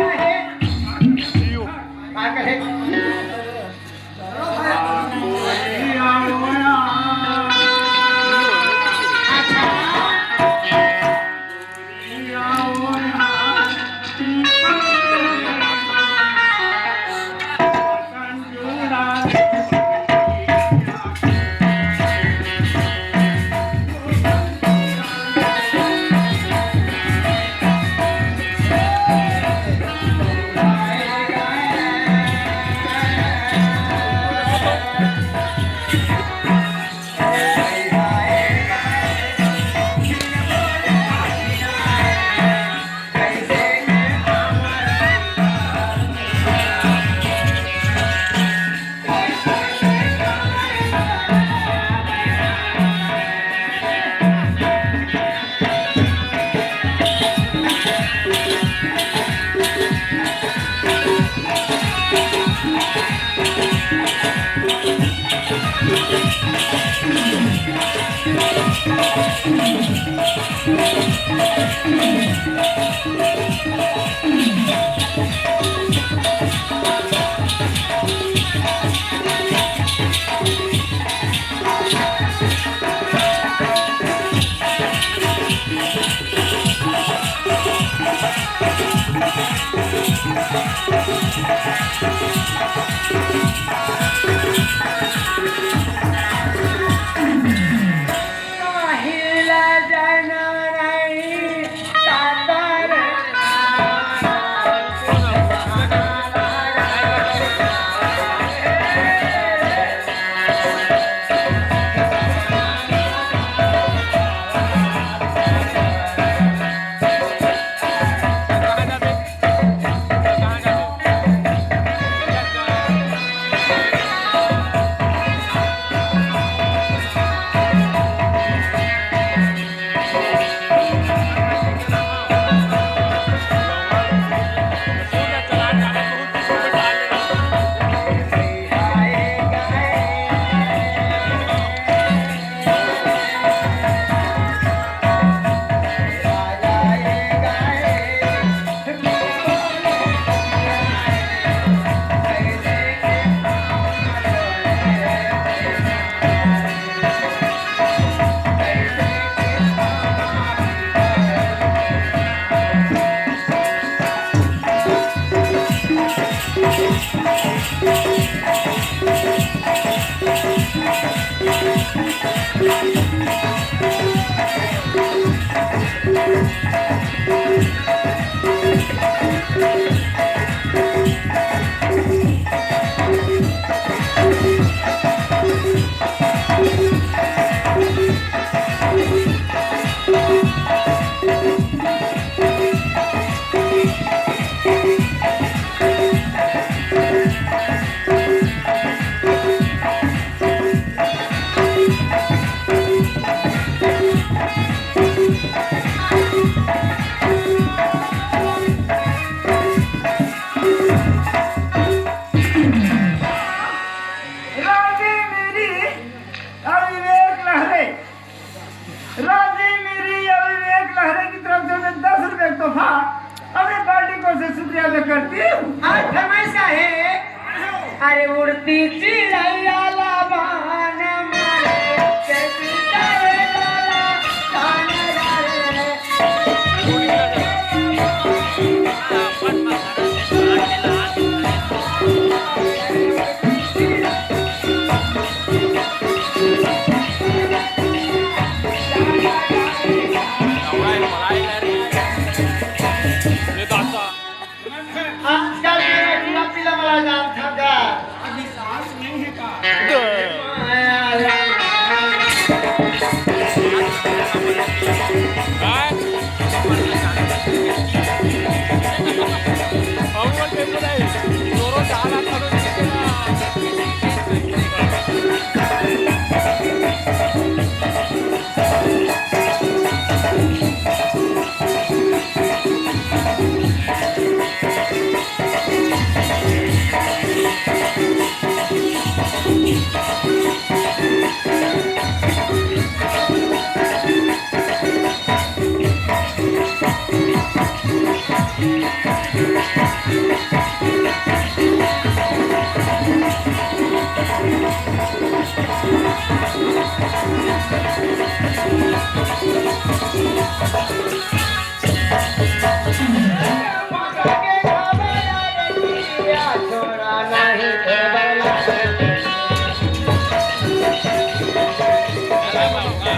अरे उड़ती चिड़ैया लाबान मारे कैसी करे लाला ताना रे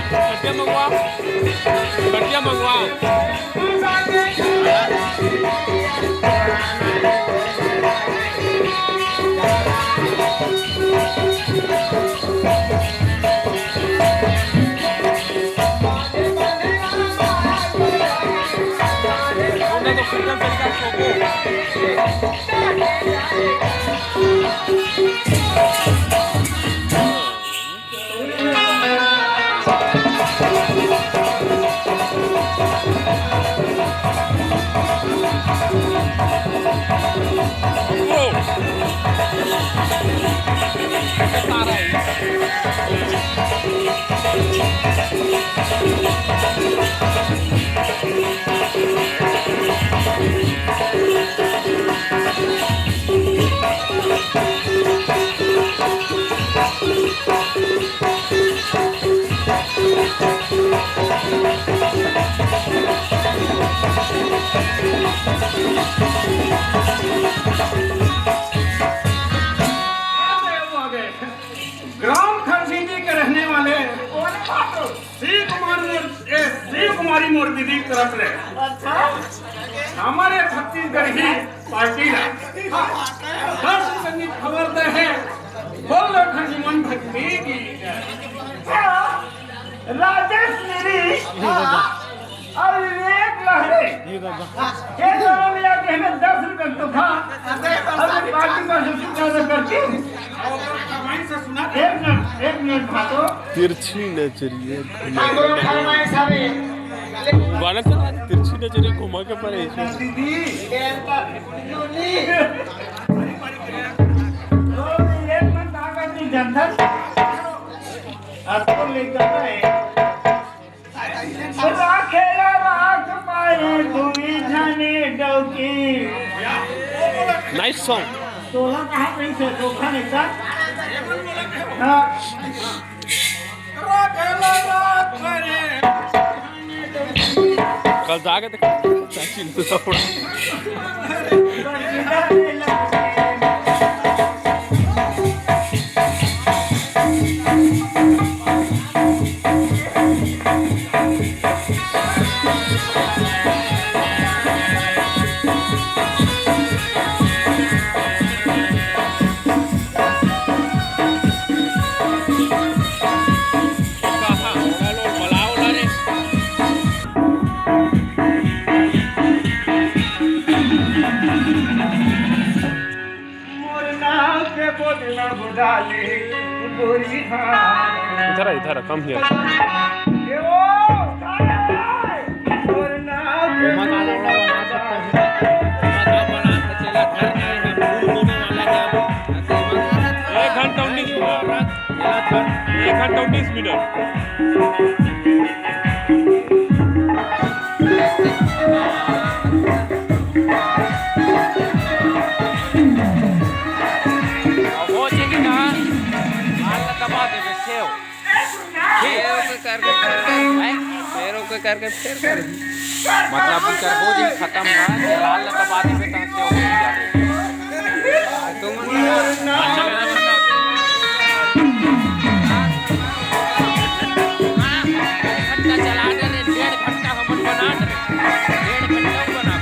कटिया मंगवा कटिया मंगवा उन्हें तो फ्रीडम तरीका ग्राम खरसीटी के रहने वाले श्री कुमारी मोर्बी की तरफ से हमारे छत्तीसगढ़ की पार्टी संगीत खबर दे है बोल खंडमन भक्ति की राजेश मेरी और विवेक लहरे ये दोनों मिला के हमें 10 रुपए तो था और पार्टी का शुक्रिया करती हूँ। एक मिनट भातो तिरछी नजरिए गाना चला तिरछी नजरिए घुमा के परे जनधन आपको ले जाता है खेला रात पाए भूमि जाने डौकी नाइस सॉन्ग 16 कहाँ पे से धोखा नहीं था कल जाके देख चाची ने थोड़ा इधर कम हियर एक घंटा 19 मिनट करके फिर कर मतलब कर हो दिन खत्म हुआ लाल लगा बाद में तक से हो जाए तुम घंटा चला दे 1.5 घंटा हम बना दे 1.5 घंटा बना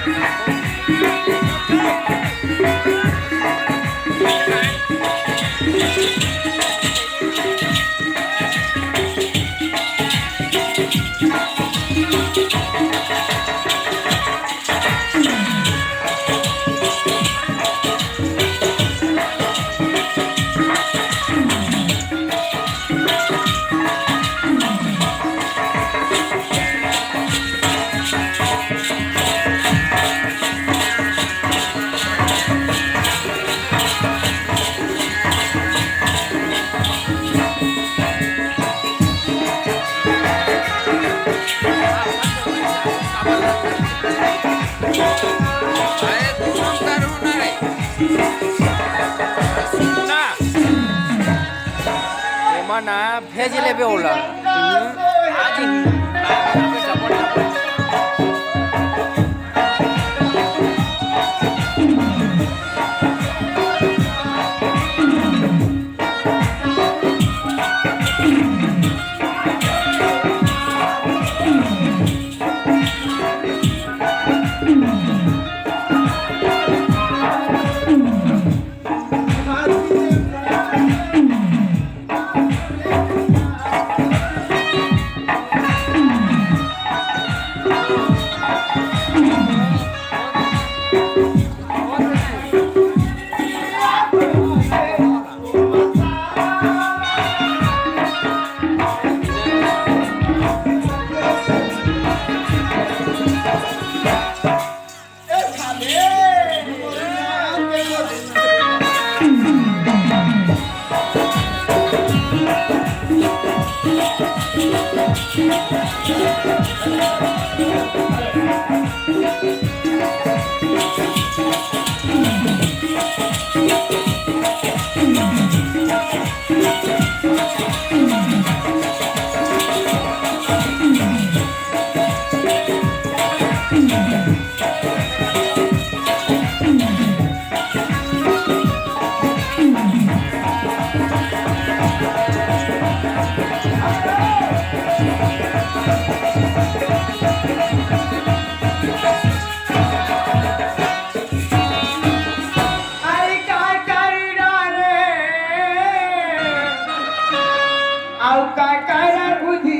ना भेज लेबे ओला आज अरे काय करीना रे आउ काय कर बुद्धि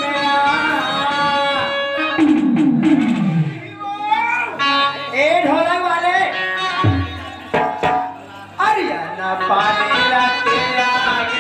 में ए ढोलक वाले हरियाणा पानी लाते आगे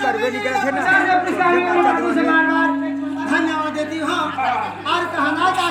सर्वे निकले थे ना धन्यवाद देती हूँ और कहना का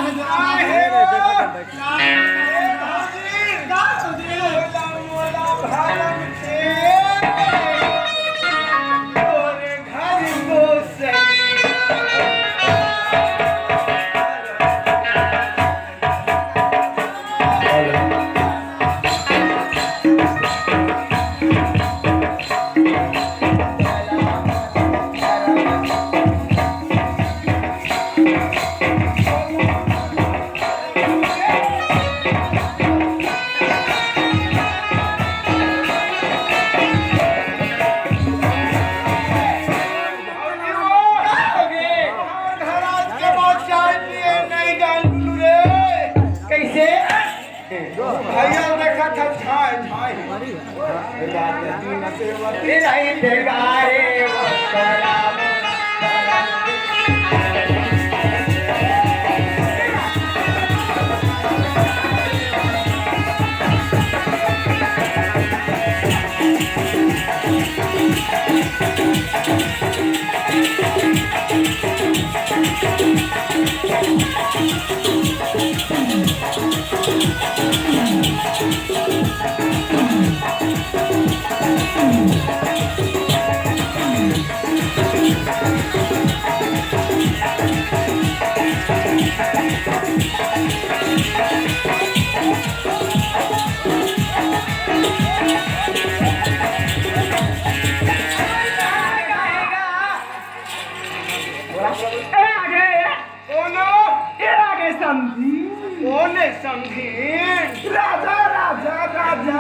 राजा राजा राजा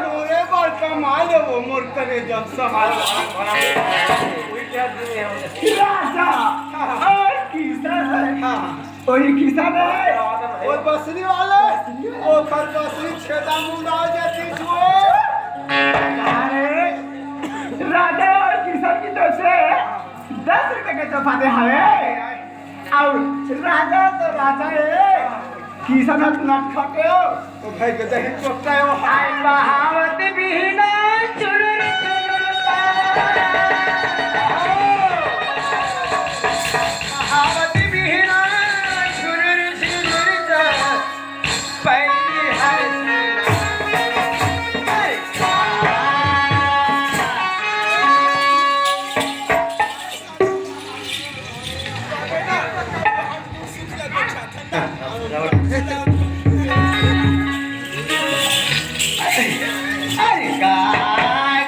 मोरे बाल कमाल वो मोर करे जब समाज राजा वही किसान है वो बसरी वाले वो पर बसरी छेदा मुंडा जाती छो राजा और किसान की तरफ से 10 रुपए के तोहफे हवे और राजा तो राजा है किसान नट खटे हो तो भाई के दही चोटा है आई बहावत बिना चुरुर बहावत बिना चुरुर चुरुर पहली है अरे गाय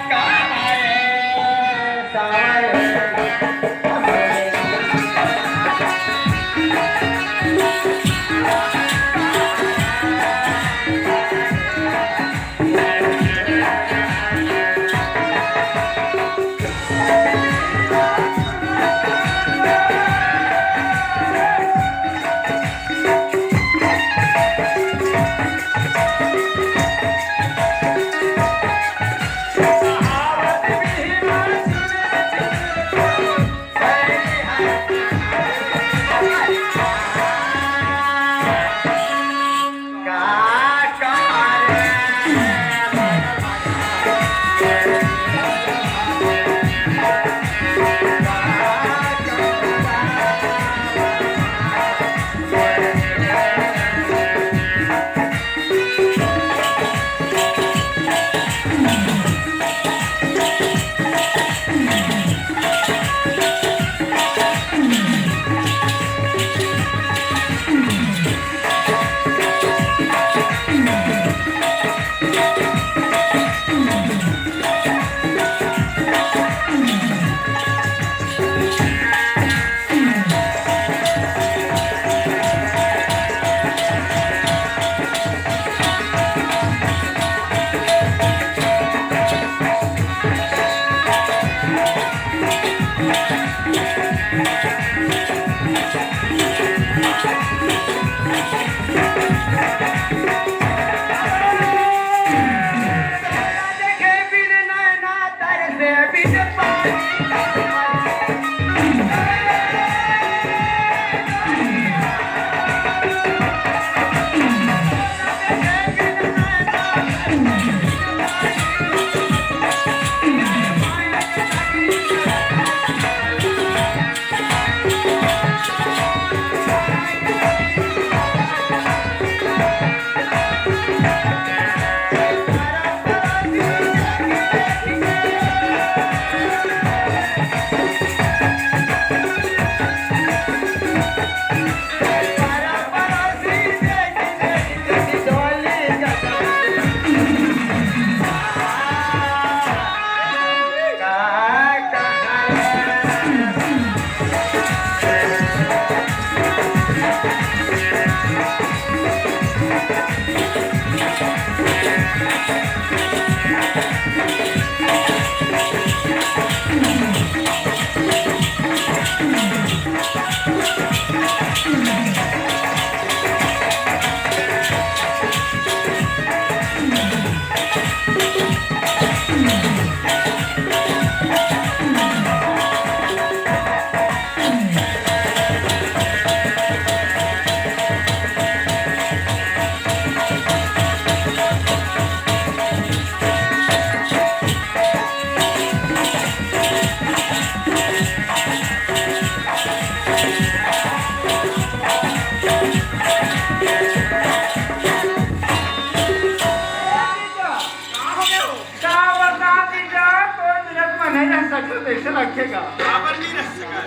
रखेगा बराबर नहीं रख सका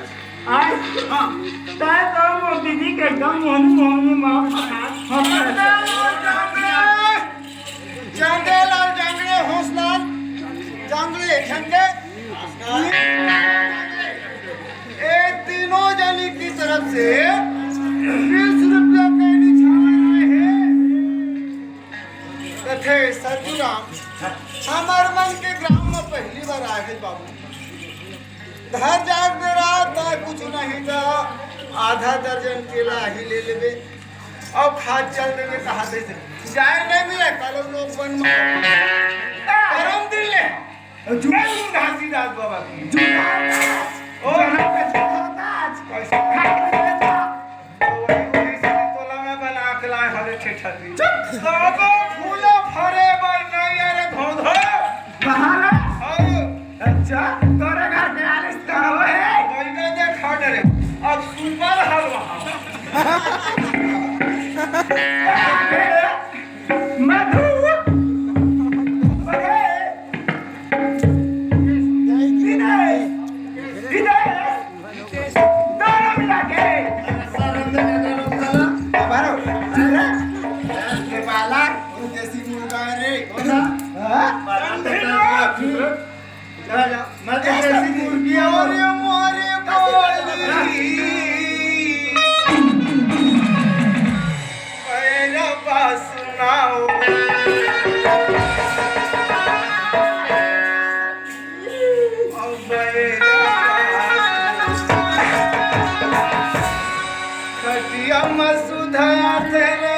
आए हाँ ताए तो मोदी जी के एकदम मोहन मोहन माँ जंगल और जंगले हौसला जंगले झंडे ये तीनों जनी की तरफ से 20 रुपया कैनी छाए हैं तथे सतुराम हमार मन के ग्राम में पहली बार आए हैं बाबू घर जाग दे रहा था कुछ नहीं था आधा दर्जन केला ही ले लेबे और खाद चल देवे कहा दे जाए नहीं मिले कल लोग बन परम दिन ले जुड़ा घासीदास बाबा की जुड़ा ओ घासीदास कैसे वही तोला में बना के लाए हले ठेठरी सब फूल फरे बन नहीं अरे धोध कहां रे अच्छा तोरे घर के आलिस का है बैठे दे खाड़े रे अब सुपर हलवा मधु मैं तो ऐसी मुर्गी और ये मोरे बोली मेरा बात सुनाओ खटिया मसूधा तेरे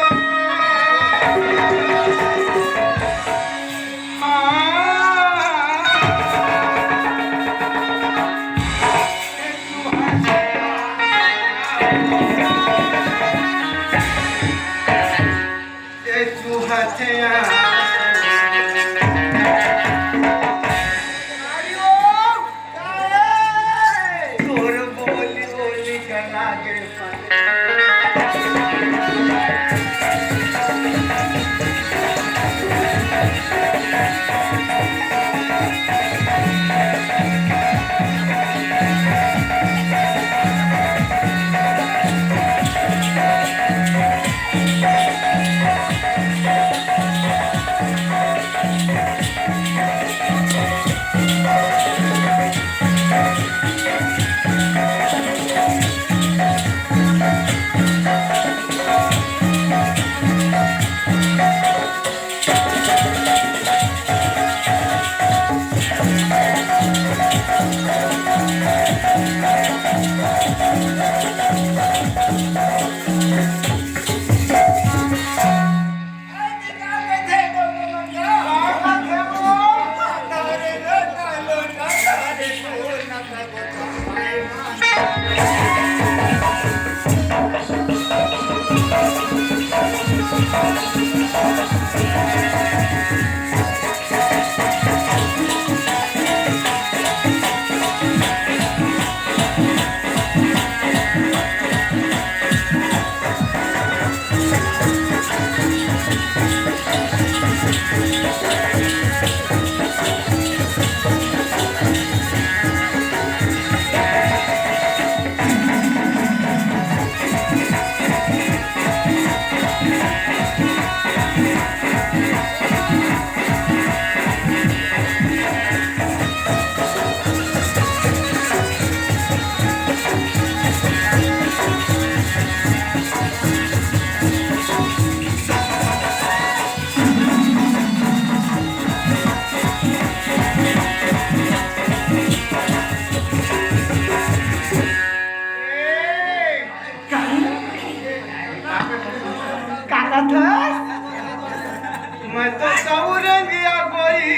मैं तो सौरंगिया कोई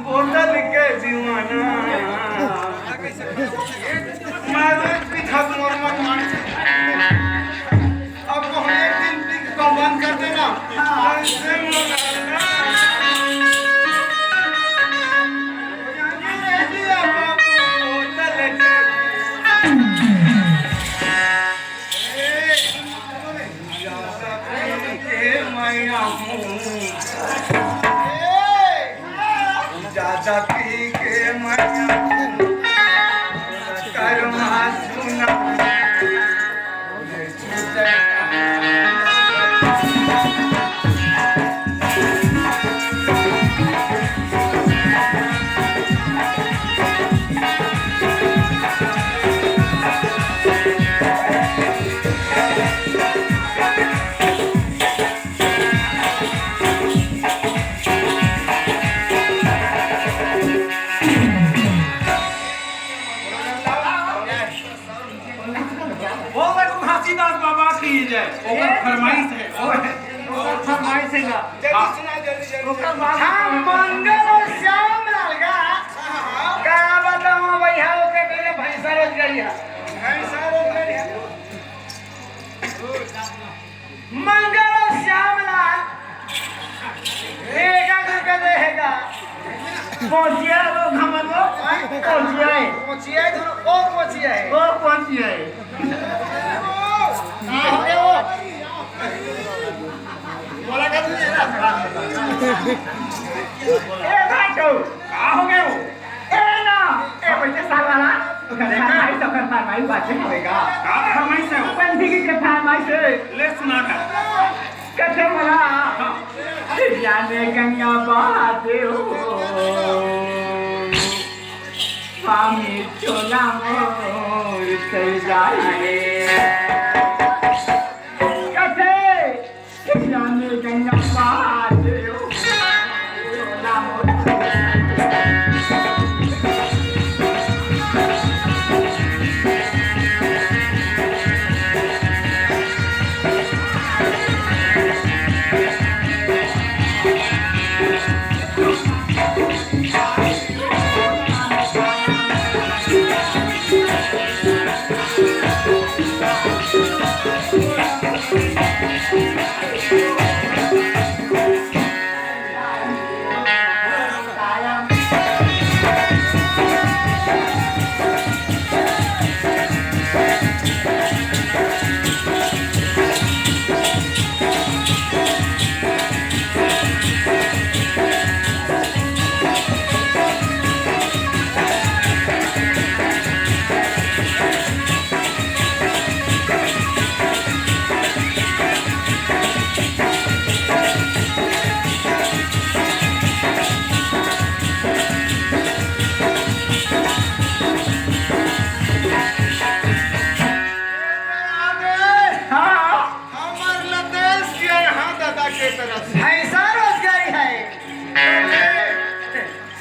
बोतल के दीवाना मैं पीछा मोर मत मान अब हम एक दिन पीक को बंद कर देना ऐसे मगाना ज्यादा पी के मैं मिल जाए ओकर फरमाइश है फरमाइश है ना जल्दी सुना जल्दी हाँ मंगल श्याम लाल का बताओ भैया ओके पहले भैंसा रोज गई है मंगल श्याम लाल एक करके देगा पहुंचिया लो घमलो पहुंचिया बोला का तुझे ए बाटो का हो गए ए ना ए बच्चे साला ना फरमाइश तो फरमाइश बात होएगा का फरमाइश है पंथी की फरमाइश है ले सुना था कथे मला जाने गंगा बहाते हो स्वामी चोला मोर चल जाए कथे जाने गंगा बहाते हो चोला मोर चल जाए ऐसा रोजगारी है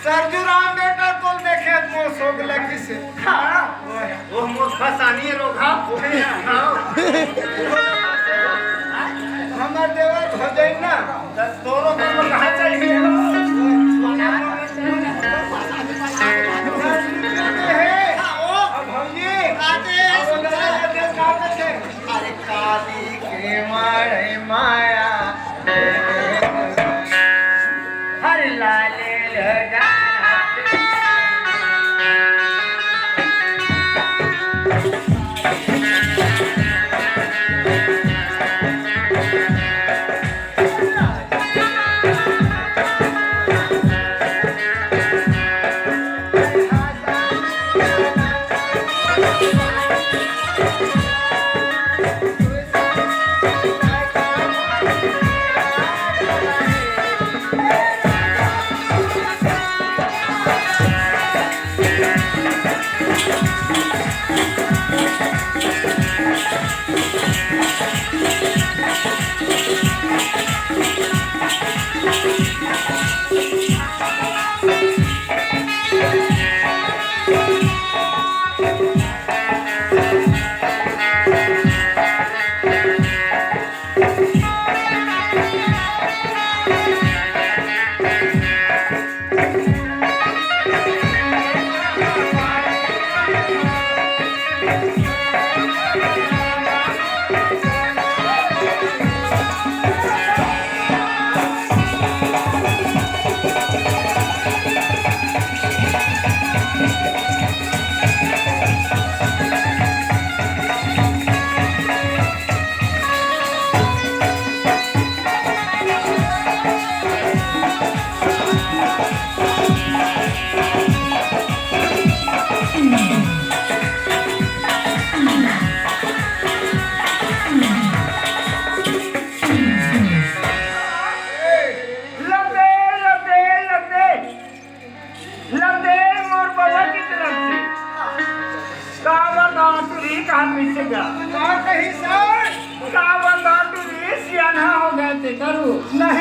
सरजूराम बेटा को देखे तो सोग लगी से वो मोस फसानी रोगा हमार देवर हो जाए ना दोनों दोनों कहाँ चाहिए अरे काली के मारे माया हर लाले लगा कहीं सर का बंदा तू सियाना हो गए थे करू नहीं